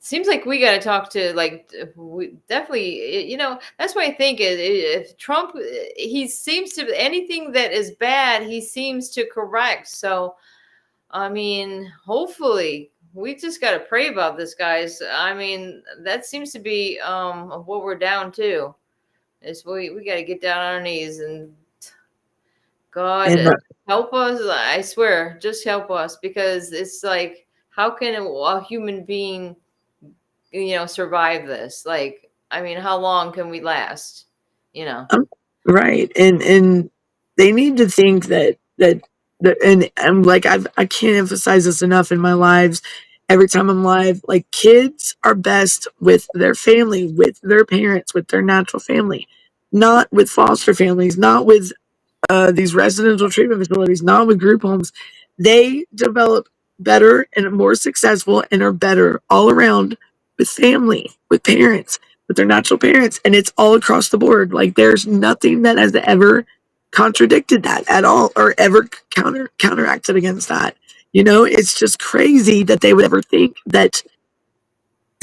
seems like we got to talk to like we definitely that's what I think is if Trump he seems to anything that is bad he seems to correct. So I mean, hopefully we just got to pray about this, guys. I mean, that seems to be what we're down to is we got to get down on our knees and God And help us. I swear, just help us, because it's like, how can a human being survive this? Like, I mean, how long can we last? You know. right, and they need to think and I'm like I can't emphasize this enough in my lives. Every time I'm live, like kids are best with their family, with their parents, with their natural family, not with foster families, not with these residential treatment facilities, not with group homes. They develop better and are more successful and are better all around with family, with parents, with their natural parents. And it's all across the board. Like there's nothing that has ever contradicted that at all or ever counteracted against that. It's just crazy that they would ever think that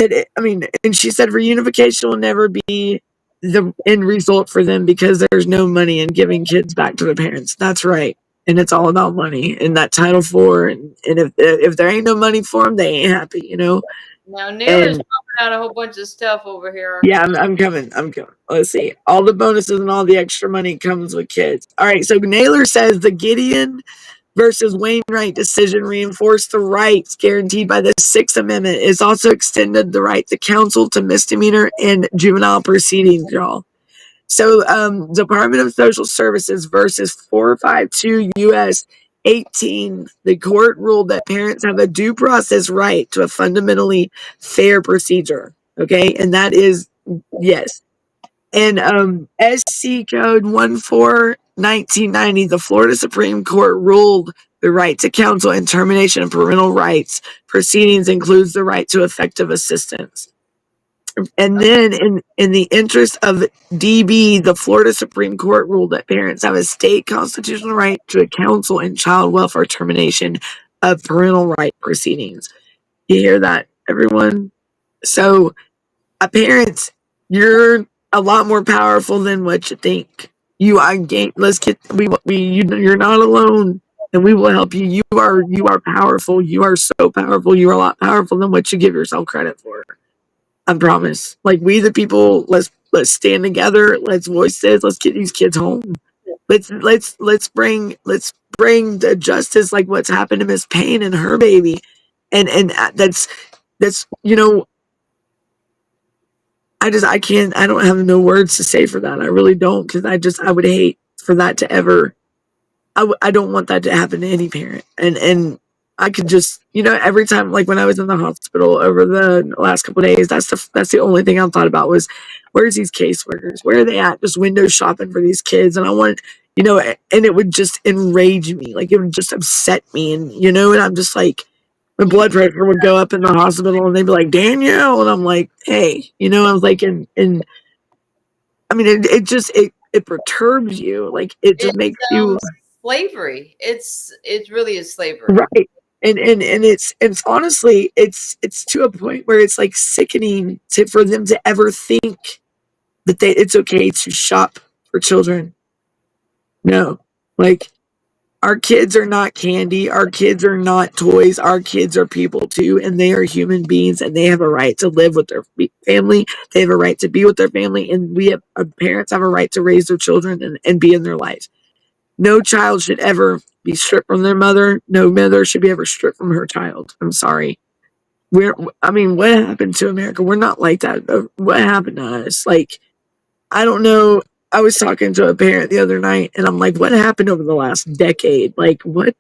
I mean, and she said reunification will never be the end result for them because there's no money in giving kids back to the parents. That's right. And it's all about money and that Title IV. And if there ain't no money for them, they ain't happy, you know? Now Naylor's And popping out a whole bunch of stuff over here. yeah, I'm coming. I'm coming. Let's see. All the bonuses and all the extra money comes with kids. All right. So Naylor says the Gideon versus Wainwright decision reinforced the rights guaranteed by the Sixth Amendment. It's also extended the right to counsel to misdemeanor and juvenile proceedings, y'all. So, Department of Social Services versus 452 U.S. 18, the court ruled that parents have a due process right to a fundamentally fair procedure. Okay, and that is yes. And SC Code 14-1990, the Florida Supreme Court ruled the right to counsel and termination of parental rights proceedings includes the right to effective assistance. And then, in the interest of DB, the Florida Supreme Court ruled that parents have a state constitutional right to a counsel and child welfare termination of parental right proceedings. You hear that, everyone? So, parents, you're a lot more powerful than what you think. You are game. Let's get you're not alone, and we will help you. You are powerful. You are so powerful. You are a lot powerful than what you give yourself credit for. I promise. Like we the people, let's stand together. Let's voice this. Let's get these kids home. Let's bring the justice like what's happened to Miss Payne and her baby, and that's I don't have no words to say for that. I really don't because I would hate for that to ever. I don't want that to happen to any parent, and I could just, every time, like when I was in the hospital over the last couple of days, that's the only thing I thought about was, where's these caseworkers? Where are they at? Just window shopping for these kids, and I wanted, and it would just enrage me, like it would just upset me, and I'm just like, my blood pressure would go up in the hospital, and they'd be like, Danielle, and I'm like, hey, I was like, and I mean, it perturbs you, like it just It's makes you. slavery. It really is slavery. Right. And it's honestly it's to a point where it's like sickening for them to ever think that it's okay to shop for children. No. Like our kids are not candy, our kids are not toys, our kids are people too, and they are human beings and they have a right to live with their family. They have a right to be with their family, and our parents have a right to raise their children and be in their life. No child should ever be stripped from their mother. No mother should be ever stripped from her child. I'm sorry. What happened to America? We're not like that. What happened to us? Like, I don't know. I was talking to a parent the other night, and I'm like, what happened over the last decade? Like, what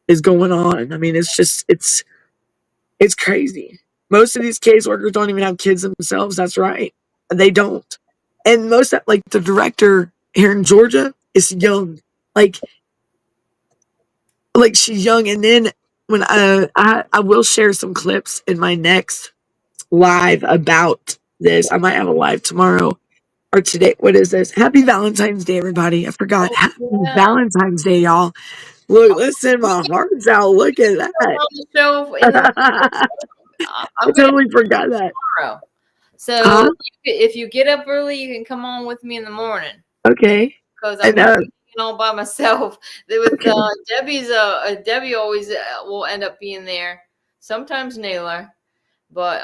is going on? I mean, it's crazy. Most of these caseworkers don't even have kids themselves. That's right. They don't. And most of, like the director here in Georgia is young. Like she's young. And then when I will share some clips in my next live about this. I might have a live tomorrow or today. What is this? Happy Valentine's Day, everybody. I forgot. Oh, Happy yeah. Valentine's Day, y'all. Look, listen, my heart's out. Look at that. On the show I I'm gonna totally forgot that. tomorrow. So Huh? if you get up early, you can come on with me in the morning Okay. because I'm And gonna be all by myself. With okay. Debbie always will end up being there. Sometimes Naylor, but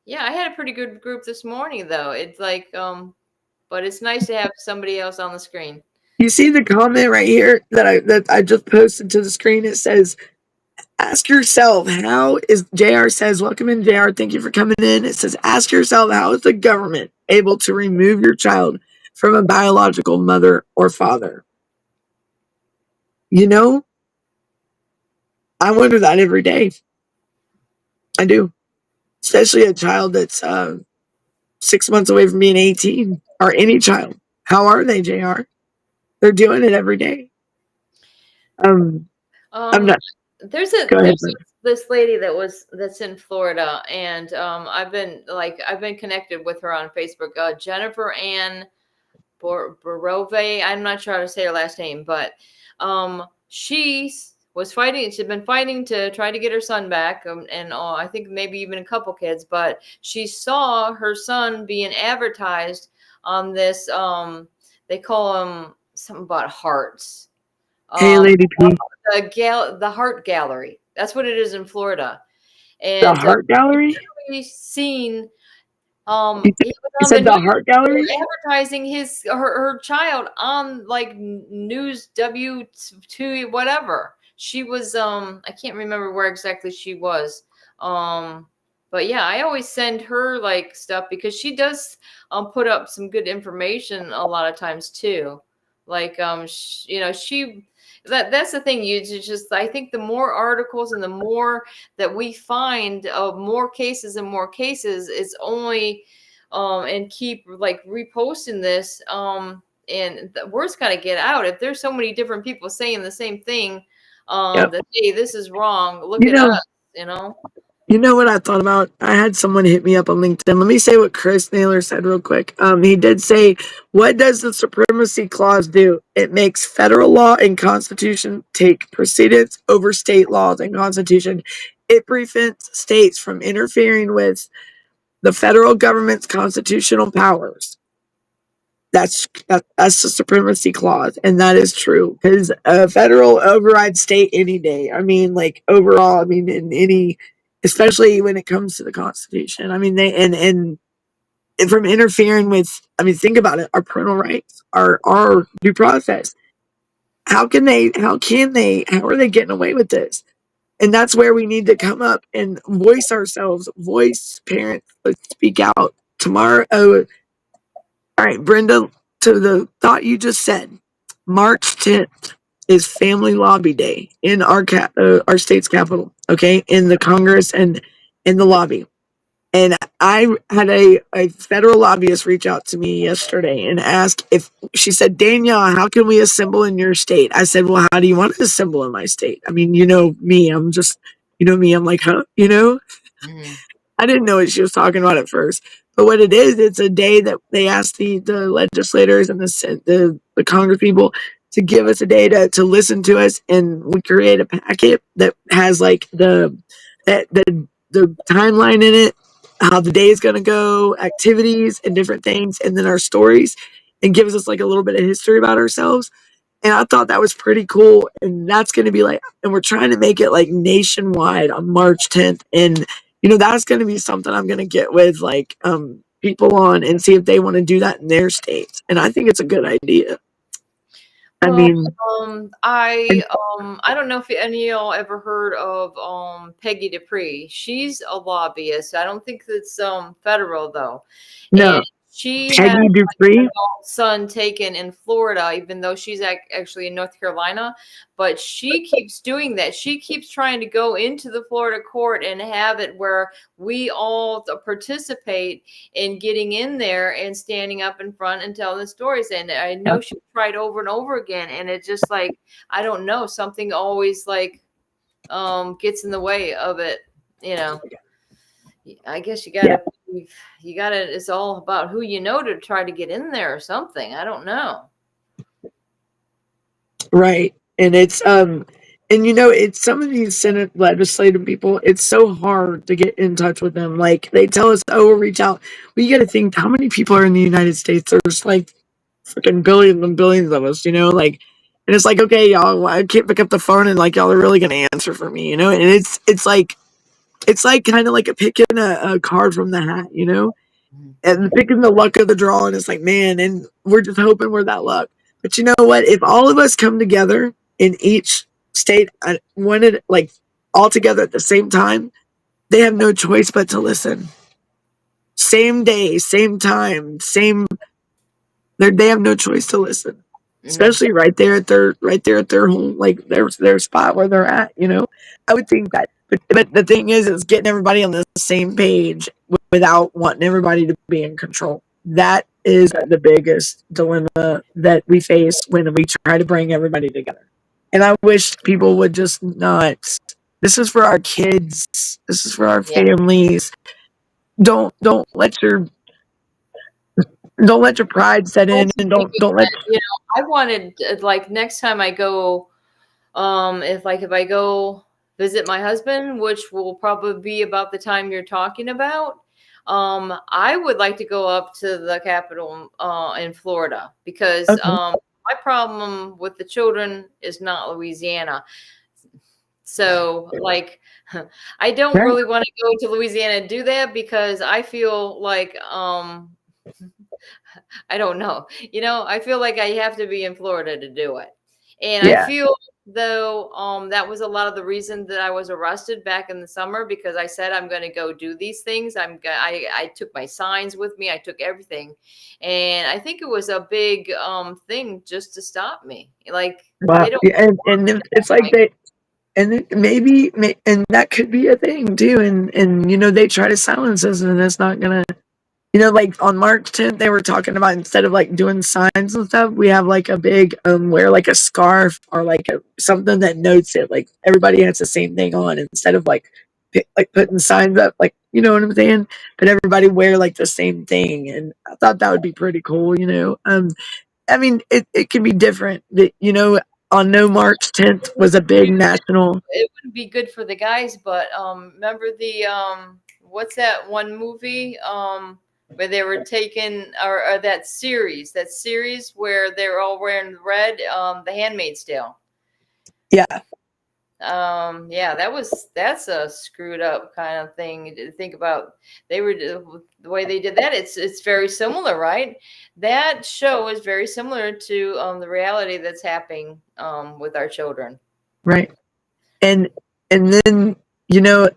yeah, I had a pretty good group this morning though. It's like but it's nice to have somebody else on the screen. You see the comment right here that I just posted to the screen? It says, ask yourself, how is JR says, welcome in JR, thank you for coming in. It says, ask yourself, how is the government able to remove your child from a biological mother or father? I wonder that every day. I do. Especially a child that's 6 months away from being 18, or any child. How are they, JR? They're doing it every day. I'm not. There's Go ahead. this lady that's in Florida, and I've been connected with her on Facebook. Jennifer Ann Borove. I'm not sure how to say her last name, but she was fighting. She'd been fighting to try to get her son back, and I think maybe even a couple kids. But she saw her son being advertised on this. They call them something about hearts. Hey, Lady P. The Heart Gallery. That's what it is in Florida. The And Heart Gallery? seen You he was on the said the news Heart Gallery? advertising her child on like news W2 whatever. She was I can't remember where exactly she was. But yeah, I always send her like stuff because she does put up some good information a lot of times too. Like she that's the thing. You just I think the more articles and the more that we find of more cases and more cases, it's only and keep like reposting this and the word's got to get out. If there's so many different people saying the same thing, Yep. that hey, this is wrong, look You at know, us, you know. You know what I thought about? I had someone hit me up on LinkedIn. Let me say what Chris Naylor said real quick. He did say, "What does the Supremacy Clause do? It makes federal law and Constitution take precedence over state laws and Constitution. It prevents states from interfering with the federal government's constitutional powers." That's the Supremacy Clause, and that is true because federal overrides state any day. I mean, like overall, I mean, in any, especially when it comes to the Constitution. I mean, they and from interfering with. I mean, think about it: our parental rights, our due process. How can they? How can they? How are they getting away with this? And that's where we need to come up and voice ourselves, voice parents, let's speak out tomorrow. All right, Brenda, to the thought you just said, March 10th is Family Lobby Day in our state's capital, okay, in the Congress and in the lobby. And I had a federal lobbyist reach out to me yesterday and ask if she said, Danielle, how can we assemble in your state? I said, well, how do you want to assemble in my state? I mean, you know me, I'm like, huh? Mm-hmm. I didn't know what she was talking about at first. But what it is, it's a day that they ask the legislators and the Congress people to give us a day to listen to us, and we create a packet that has like the timeline in it, how the day is going to go, activities and different things, and then our stories, and gives us like a little bit of history about ourselves. And I thought that was pretty cool. And that's going to be like, and we're trying to make it like nationwide on March 10th. And, that's going to be something I'm going to get with like people on and see if they want to do that in their states. And I think it's a good idea. I Well, mean, I don't know if any of y'all ever heard of Peggy Dupree. She's a lobbyist. I don't think it's federal though. And no, she had Peggy an Dupree. adult son taken in Florida, even though she's actually in North Carolina. But she keeps doing that. She keeps trying to go into the Florida court and have it where we all participate in getting in there and standing up in front and telling the stories. And I know she tried over and over again, and it just like I don't know, something always like gets in the way of it. I guess you gotta it's all about who you know to try to get in there or something. I don't know. Right. And it's it's some of these Senate legislative people, it's so hard to get in touch with them. Like they tell us, oh, we'll reach out. Well, you gotta think how many people are in the United States. There's like freaking billions and billions of us, like, and it's like, okay, y'all, I can't pick up the phone and like y'all are really gonna answer for me, and it's like kind of like picking a card from the hat, and picking the luck of the draw, and it's like, man, and we're just hoping we're that luck. But you know what? If all of us come together in each state, wanted like all together at the same time, they have no choice but to listen. Same day, same time, same. They have no choice to listen, especially right there at their home, like their spot where they're at. I would think that, but the thing is getting everybody on the same page without wanting everybody to be in control. That is the biggest dilemma that we face when we try to bring everybody together. And I wish people would just not. This is for our kids. This is for our families. Don't let your pride set in, and don't let. I wanted like next time I go If I go visit my husband, which will probably be about the time you're talking about, I would like to go up to the capital in Florida because Okay. my problem with the children is not Louisiana. So, like, I don't Right. really want to go to Louisiana and do that because I feel like I don't know. I feel like I have to be in Florida to do it. And I Yeah. feel though that was a lot of the reason that I was arrested back in the summer because I said I'm going to go do these things. I took my signs with me. I took everything. And I think it was a big thing just to stop me. Like Wow. they don't Yeah, and want me if it's that like way. they, and and that could be a thing too. And they try to silence us, and it's not gonna. Like on March 10th, they were talking about instead of like doing signs and stuff, we have like a big wear like a scarf or like something that notes it. Like everybody has the same thing on instead of like like putting signs up. Like you know what I'm saying? But everybody wear like the same thing, and I thought that would be pretty cool. I mean, it can be different. That on No March 10th was a big national. It wouldn't be good for the guys, but remember the what's that one movie where they were taken or that series where they're all wearing red, The Handmaid's Tale. Yeah, Yeah, that's a screwed up kind of thing to think about. They were the way they did that. It's very similar, right? That show is very similar to the reality that's happening with our children. right. And then you know,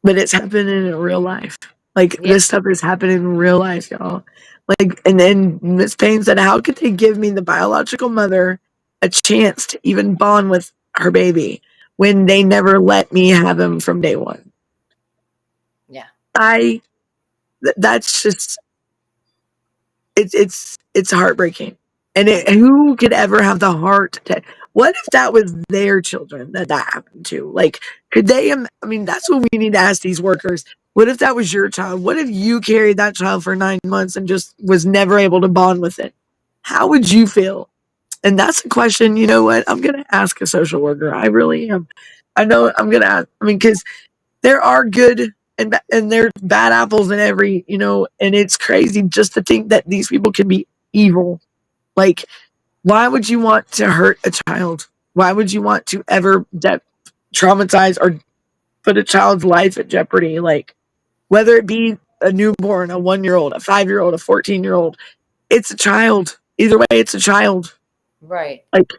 but it's happening in real life. Like Yeah, this stuff is happening in real life, y'all. Like, and then Miss Payne said, "How could they give me the biological mother a chance to even bond with her baby when they never let me have him from day one?" yeah, I that's just it's heartbreaking. And who could ever have the heart to? What if that was their children that happened to? Like, could they? I mean, that's what we need to ask these workers. What if that was your child? What if you carried that child for 9 months and just was never able to bond with it? How would you feel? And that's a question. You know what? I'm gonna ask a social worker. I really am. I know I'm gonna ask. I mean, because there are good and there's bad apples in every. And it's crazy just to think that these people can be evil. Like, why would you want to hurt a child? Why would you want to ever traumatize or put a child's life at jeopardy? Like, whether it be a newborn, a 1 year old, a 5 year old, a 14-year old, it's a child. Either way, it's a child. right. Like,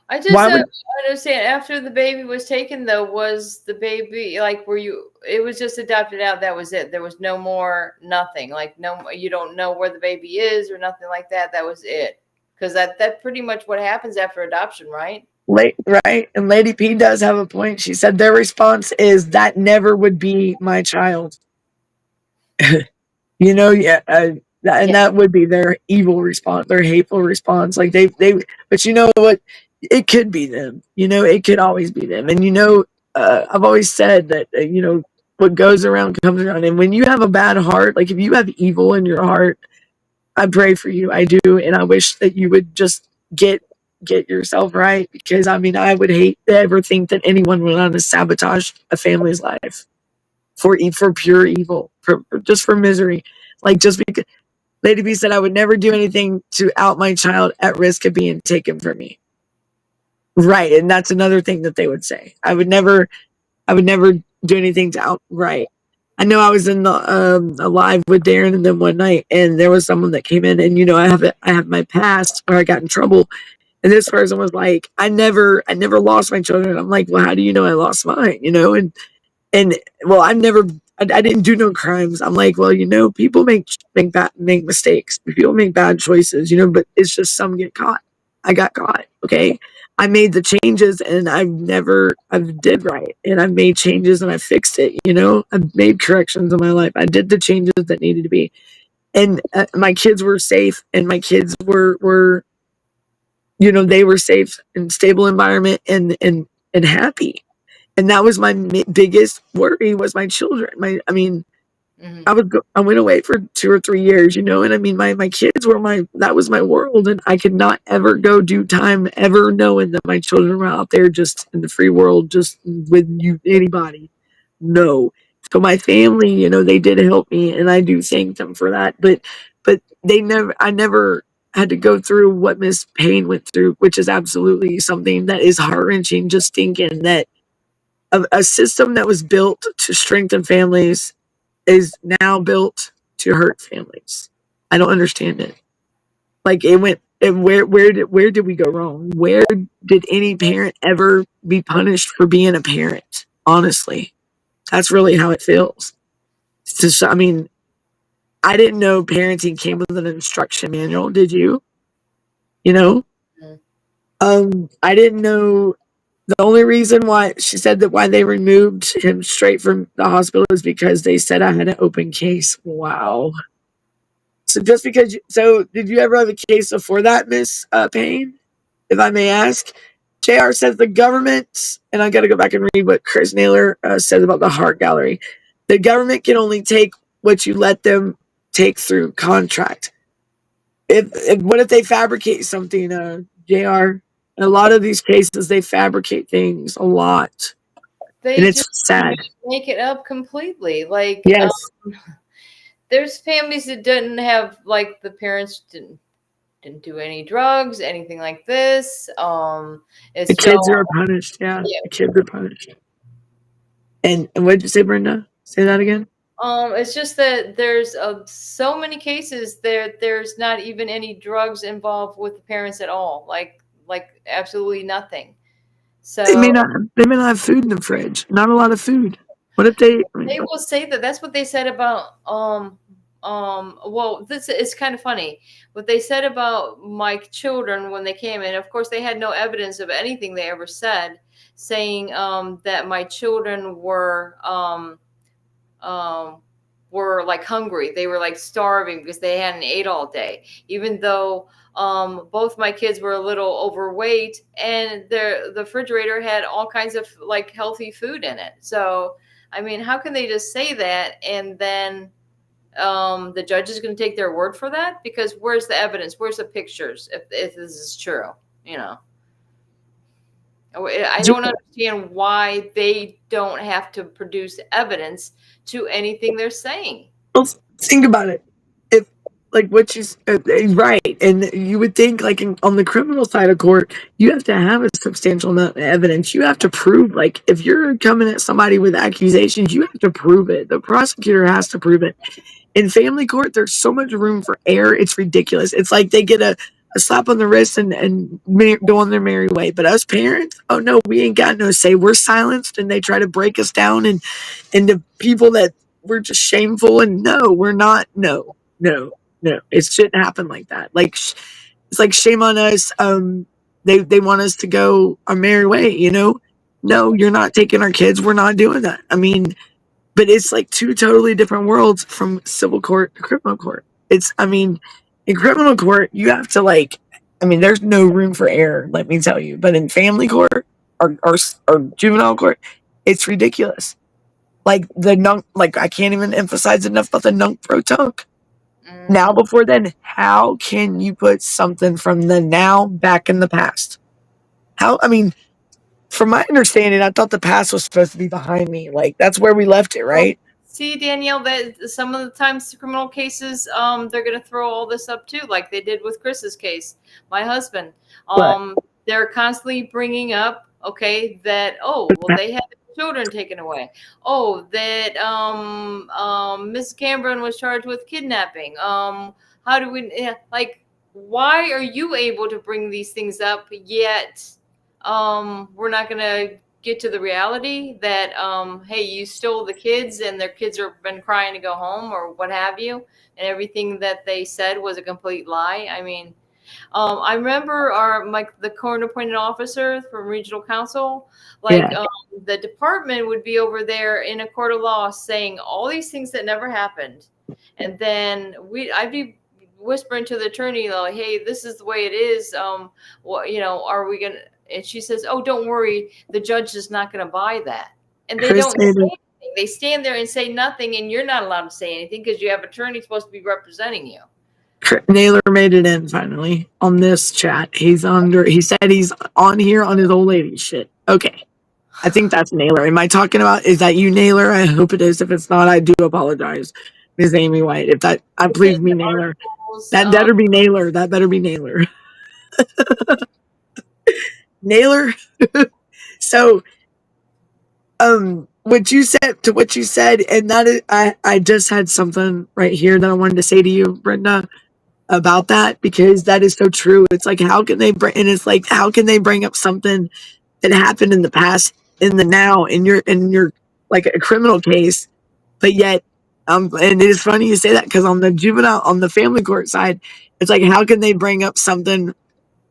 I just why don't would, understand. After the baby was taken, though, was the baby like were you? It was just adopted out. That was it. There was no more, nothing. Like no, you don't know where the baby is or nothing like that. That was it. Because that pretty much what happens after adoption, right? right? And Lady P does have a point. She said their response is that never would be my child. Yeah, and Yeah, that would be their evil response, their hateful response. Like but you know what? It could be them. It could always be them. And I've always said that what goes around comes around. And when you have a bad heart, like if you have evil in your heart, I pray for you. I do, and I wish that you would just get yourself right. Because I mean, I would hate to ever think that anyone would want to sabotage a family's life for pure evil, just for misery. Like just because Lady B said, I would never do anything to out my child at risk of being taken from me. Right, and that's another thing that they would say. I would never do anything to out. Right. I know I was in the a live with Darren and then one night, and there was someone that came in, and I have my past where I got in trouble, and this person was like, I never lost my children. I'm like, well, how do you know I lost mine? And well, I didn't do no crimes. I'm like, well, people make mistakes. People make bad choices, but it's just some get caught. I got caught. Okay. I made the changes and I've did right and I've made changes and I fixed it. I've made corrections in my life. I did the changes that needed to be. And my kids were safe and my kids were, they were safe and stable environment and happy. And that was my biggest worry was my children. I mean, Mhm. I went away for 2 or 3 years, and I mean, my kids were that was my world, and I could not ever go do time ever knowing that my children were out there just in the free world, just with anybody. No. So my family, they did help me, and I do thank them for that. But I never had to go through what Miss Payne went through, which is absolutely something that is heart wrenching. Just thinking that a system that was built to strengthen families is now built to hurt families. I don't understand it. Like it went, and where did we go wrong? Where did any parent ever be punished for being a parent? Honestly, that's really how it feels. It's just, I mean, I didn't know parenting came with an instruction manual. Did you? You know, Mhm. I didn't know. The only reason why she said that why they removed him straight from the hospital is because they said I had an open case. Wow. So just because, did you ever have a case before that, Miss Payne? If I may ask, Jr. says the government, and I got to go back and read what Chris Naylor says about the Heart Gallery. The government can only take what you let them take through contract. If what if they fabricate something, Jr. In a lot of these cases, they fabricate things a lot, and They it's just sad. make it up completely. Like, Yes, there's families that didn't have, like, the parents didn't do any drugs, anything like this. the It's just kids are punished. Yeah, yeah. the kids are punished. And what did you say, Brenda? Say that again. It's just that there's so many cases there's not even any drugs involved with the parents at all. Like absolutely nothing. They may So not. They may not have food in the fridge. Not a lot of food. What if they? I mean, they will say that that's what they said about well, this is kind of funny. What they said about my children when they came in, of course they had no evidence of anything they ever said saying that my children um were like hungry. They were like starving because they hadn't ate all day, even though both my kids were a little overweight and the refrigerator had all kinds of like healthy food in it. So I mean, how can they just say that and then the judge is going to take their word for that? Because where's the evidence? Where's the pictures if this is true? You know, I don't understand why they don't have to produce evidence to anything they're saying. well, think about it. If like what she's right, and you would think like on the criminal side of court, you have to have a substantial amount of evidence. You have to prove like if you're coming at somebody with accusations, you have to prove it. The prosecutor has to prove it. In family court, there's so much room for error. It's ridiculous. It's like they get a slap on the wrist and go on their merry way. But us parents, oh no, we ain't got no say. We're silenced, and they try to break us down and into people that we're just shameful. And no, we're not. No, no, no. It shouldn't happen like that. Like it's like shame on us. They want us to go our merry way. No, you're not taking our kids. We're not doing that. I mean, but it's like two totally different worlds from civil court to criminal court. I mean, in criminal court, you have to I mean, there's no room for error, let me tell you. But in family court or juvenile court, it's ridiculous. Like the nunc, like I can't even emphasize enough about the nunc pro tunc. Now, Mm. before then, how can you put something from the now back in the past? How, I mean, from my understanding, I thought the past was supposed to be behind me. Like that's where we left it, Well, right? see, Danielle, that some of the times criminal cases, they're going to throw all this up too, like they did with Chris's case, my husband. But They're constantly bringing up, okay, that well, they had children taken away. Oh, that Miss Cameron was charged with kidnapping. How do we like? Why are you able to bring these things up yet? We're not going to get to the reality that hey, you stole the kids and their kids have been crying to go home or what have you, and everything that they said was a complete lie. I mean, I remember the court appointed officer from regional council, like yeah, the department would be over there in a court of law saying all these things that never happened, and then I'd be whispering to the attorney like, hey, this is the way it is. What, are we gonna? And she says, oh, don't worry, the judge is not going to buy that, and they Chris don't made say a anything. They stand there and say nothing, and you're not allowed to say anything because you have an attorney supposed to be representing you. Naylor made it in finally on this chat. He said he's on here on his old lady shit. Okay. I think that's Naylor. Am I talking about, is that you, Naylor? I hope it is. If it's not, I do apologize. Ms. Amy White. If that, please be Naylor. That better be Naylor. That better be Naylor. Naylor. So, what you said, and that is, I just had something right here that I wanted to say to you, Brenda, about that, because that is so true. It's like, how can they bring up something that happened in the past, in the now, in your like a criminal case, but yet, and it is funny you say that, because on the family court side, it's like, how can they bring up something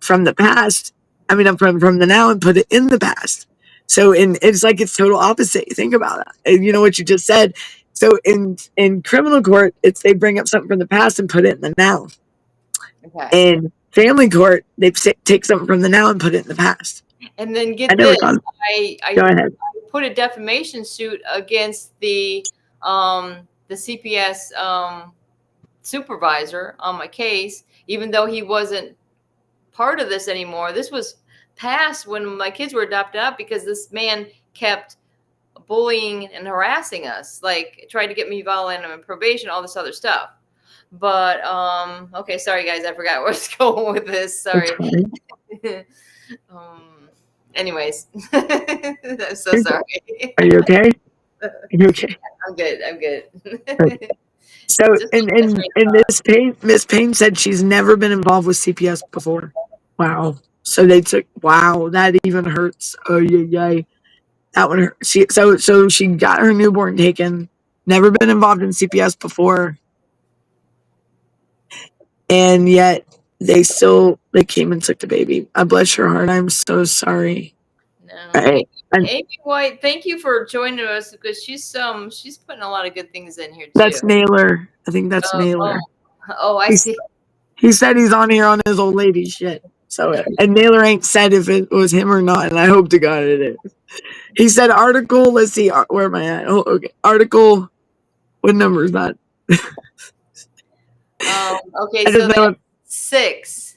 from the past? I mean, from the now and put it in the past. So, it's like, it's total opposite. You think about that, and you know what you just said. So in criminal court, it's they bring up something from the past and put it in the now. Okay. In family court, they take something from the now and put it in the past. And then get this, I Go ahead. put a defamation suit against the CPS supervisor on my case, even though he wasn't part of this anymore. This was passed when my kids were adopted out because this man kept bullying and harassing us, like tried to get me violating on probation, all this other stuff. But okay, sorry guys, I forgot where I was going with this. Sorry. Anyways, I'm so sorry. Are you okay? Are you okay? I'm good. I'm good. Okay. So, and Miss Payne said she's never been involved with CPS before. Wow. So wow, that even hurts. Oh yeah. That one hurt. So she got her newborn taken, never been involved in CPS before. And yet they came and took the baby. I bless your heart. I'm so sorry. No. Right. Amy White, thank you for joining us, because she's putting a lot of good things in here too. That's Naylor. I think that's Naylor. I see. He said he's on here on his old lady shit. So, and Naylor ain't said if it was him or not, and I hope to God it is. He said article. Let's see, where am I at? Oh, okay. Article. What number is that? Okay, so that's 6.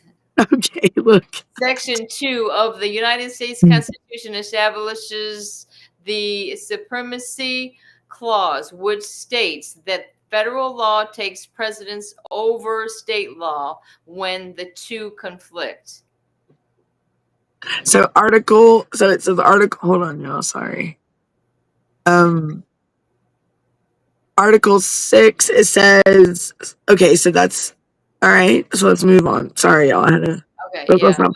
Okay, look. Section 2 of the United States Constitution establishes the Supremacy Clause, which states that federal law takes precedence over state law when the two conflict. So it says article, hold on, y'all, sorry. Article 6, it says, okay, so that's, all right, so let's move on. Sorry, y'all, I had to. Okay, yeah.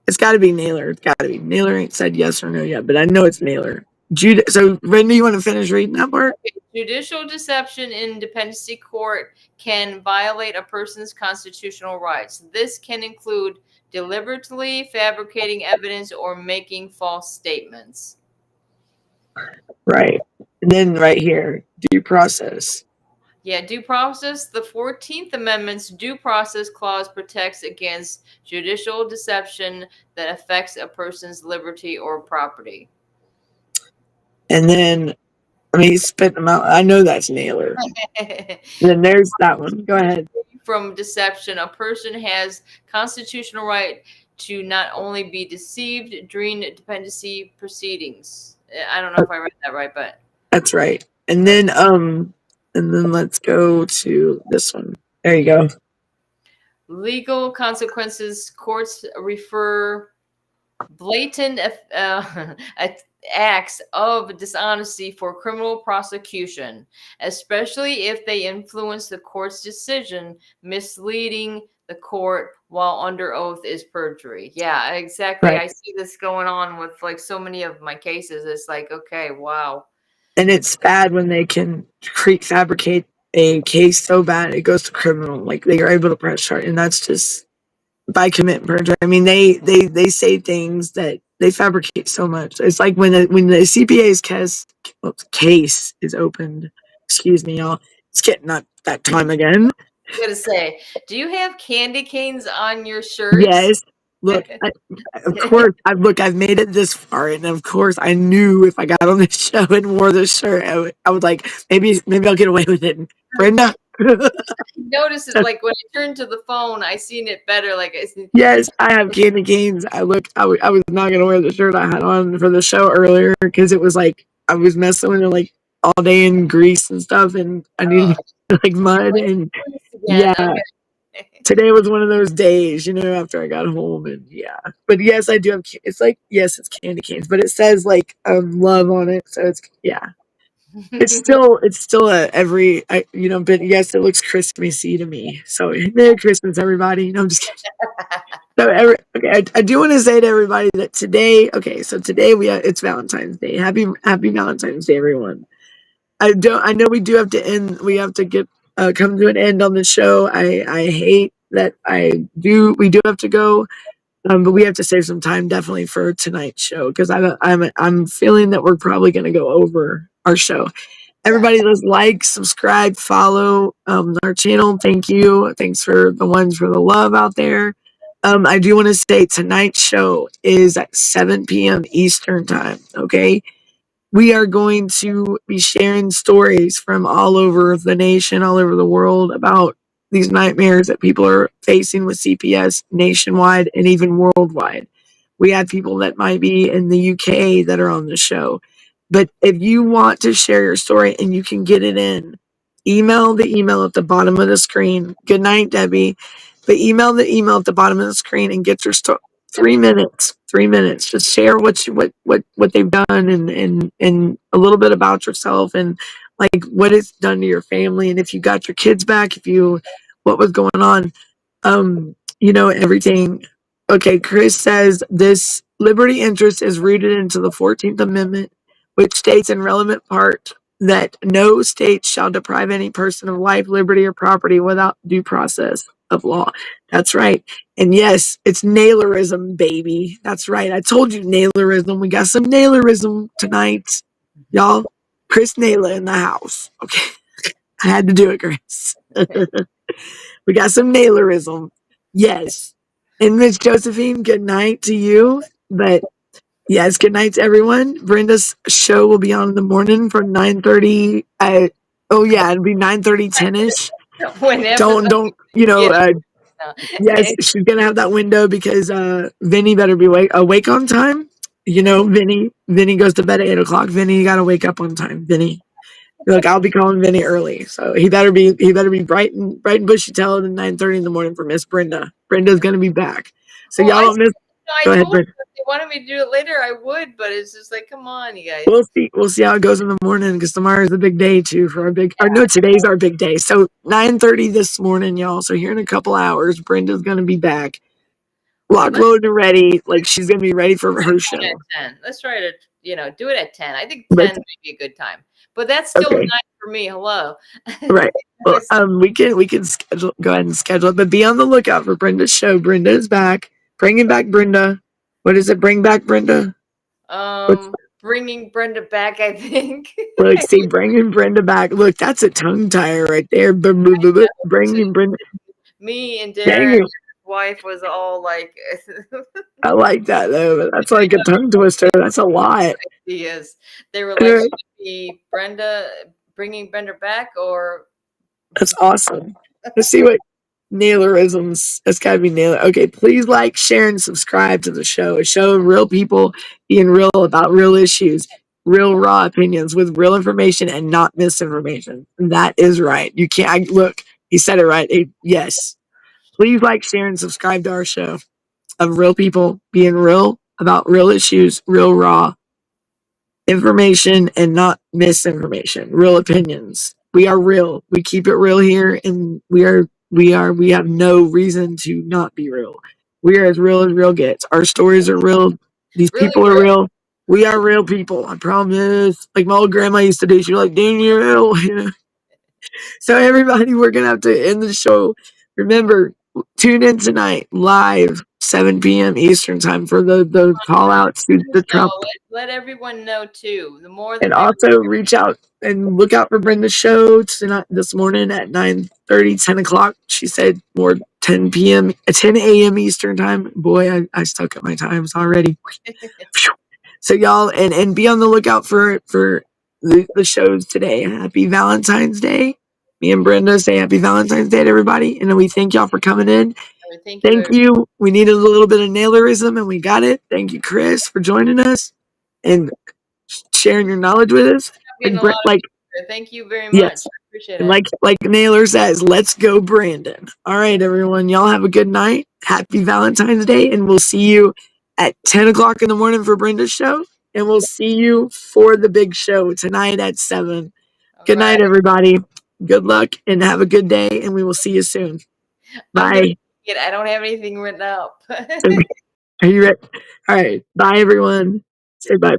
It's got to be Naylor. It's got to be. Naylor ain't said yes or no yet, but I know it's Naylor. So, Brenda, you want to finish reading that part? Judicial deception in dependency court can violate a person's constitutional rights. This can include deliberately fabricating evidence or making false statements. Right. And then right here, due process. Yeah, due process. The 14th Amendment's due process clause protects against judicial deception that affects a person's liberty or property. And then, I mean, he's spitting them out. I know that's Naylor. Then there's that one. Go ahead. From deception, a person has constitutional right to not only be deceived during dependency proceedings. I don't know if I read that right, but that's right. And then let's go to this one. There you go. Legal consequences. Courts refer blatant acts of dishonesty for criminal prosecution, especially if they influence the court's decision. Misleading the court while under oath is perjury. Yeah, exactly. Right. I see this going on with like so many of my cases. It's like, okay, wow. And it's bad when they can fabricate a case so bad it goes to criminal. Like they are able to press charge, and that's just by committing perjury. I mean, they say things that they fabricate so much. It's like when the CPA's case is opened. Excuse me, y'all. It's getting up that time again. I'm gonna say, do you have candy canes on your shirts? Yes. look, of course, I've made it this far, and of course, I knew if I got on this show and wore this shirt, I would like maybe I'll get away with it. Brenda. Notice it like when I turned to the phone, I seen it better. Like I said, Yes, I have candy canes. I was not gonna wear the shirt I had on for the show earlier because it was like I was messing with it like all day in grease and stuff, and I needed like mud and again. yeah. Okay. Today was one of those days, after I got home and yeah. But yes, I do have. It's like yes, it's candy canes, but it says like love on it, so it's yeah. It's still a but yes, it looks Christmassy to me. So Merry Christmas, everybody. No, I'm just kidding. So okay, I do want to say to everybody that today, okay, so today it's Valentine's Day. Happy Valentine's Day, everyone. I know we do have to end. We have to get come to an end on the show. I hate that we do have to go, but we have to save some time definitely for tonight's show because I'm feeling that we're probably going to go over our show. Everybody, let's like, subscribe, follow our channel. Thank you. Thanks for the ones for the love out there. I do want to say tonight's show is at 7 p.m. Eastern time. Okay. We are going to be sharing stories from all over the nation, all over the world about these nightmares that people are facing with CPS nationwide and even worldwide. We have people that might be in the UK that are on the show. But if you want to share your story and you can get it in, email the email at the bottom of the screen. Good night, Debbie. But email the email at the bottom of the screen and get your story. 3 minutes. 3 minutes. Just share what they've done and a little bit about yourself and like what it's done to your family and if you got your kids back, what was going on. Everything. Okay, Chris says this liberty interest is rooted into the 14th Amendment, which states in relevant part that no state shall deprive any person of life, liberty, or property without due process of law. That's right. And yes, it's Nailerism, baby. That's right. I told you Nailerism. We got some Nailerism tonight. Y'all, Chris Naylor in the house. Okay. I had to do it, Chris. We got some Nailerism. Yes. And Miss Josephine, good night to you. But yes, good night to everyone. Brenda's show will be on in the morning from 9:30. It'll be 9:30, 10ish. Whenever Don't get yes, she's gonna have that window because Vinny better be awake on time. Vinny goes to bed at 8 o'clock. Vinny, you gotta wake up on time. Vinny. Look, I'll be calling Vinny early. So he better be bright and bushy tailed at 9:30 in the morning for Miss Brenda. Brenda's gonna be back. So Well, y'all don't miss I go ahead, told Brenda. them if they wanted me to do it later, I would, but it's just like, come on, you guys. We'll see how it goes in the morning because tomorrow's a big day too for our big or no, today's our big day. So 9:30 this morning, y'all. So here in a couple hours, Brenda's gonna be back. Locked, loaded, and ready. Like she's gonna be ready for her show. At 10. Let's try to, do it at 10. I think But- 10 would be a good time. But that's still Okay. 9 for me. Hello. Right. Well, we can go ahead and schedule it, but be on the lookout for Brenda's show. Brenda is back. Bringing back Brenda. What is it? Bring back Brenda. Bringing Brenda back, I think. Look, see, bringing Brenda back. Look, that's a tongue tire right there. Bringing Brenda. Me and Dang Darren's it. wife was all like, I like that though. That's like a tongue twister. That's a lot. ideas. They were like, should it be Brenda bringing Brenda back or? That's awesome. Let's see what Nailerisms. That's gotta be Nailer. Okay, please like, share, and subscribe to the show. A show of real people being real about real issues, real raw opinions with real information and not misinformation. That is right. You can't look. He said it right. Yes. Please like, share, and subscribe to our show of real people being real about real issues, real raw information and not misinformation, real opinions. We are real. We keep it real here and we have no reason to not be real. We are as real gets. Our stories are real. These Really people are real. We are real people. I promise. Like my old grandma used to do. She was like, Danielle, So everybody, we're gonna have to end the show. Remember, tune in tonight live 7 p.m. Eastern time for the call out to the Trump. Let everyone know too. The more And the also reach out and look out for Brenda's show tonight, this morning at 9:30, 10 o'clock. She said more 10 p.m., 10 a.m. Eastern time. Boy, I stuck at my times already. So y'all, and be on the lookout for the shows today. Happy Valentine's Day. Me and Brenda say happy Valentine's Day to everybody. And then we thank y'all for coming in. Thank you. We needed a little bit of Nailerism and we got it. Thank you, Chris, for joining us and sharing your knowledge with us. Thank you very much. Yes. I appreciate And it. like Naylor says, let's go, Brandon. All right, everyone. Y'all have a good night. Happy Valentine's Day. And we'll see you at 10 o'clock in the morning for Brenda's show. And we'll see you for the big show tonight at 7. Good night, everybody. Good luck and have a good day. And we will see you soon. Bye. I don't have anything written up. Are you ready? All right. Bye, everyone. Say bye.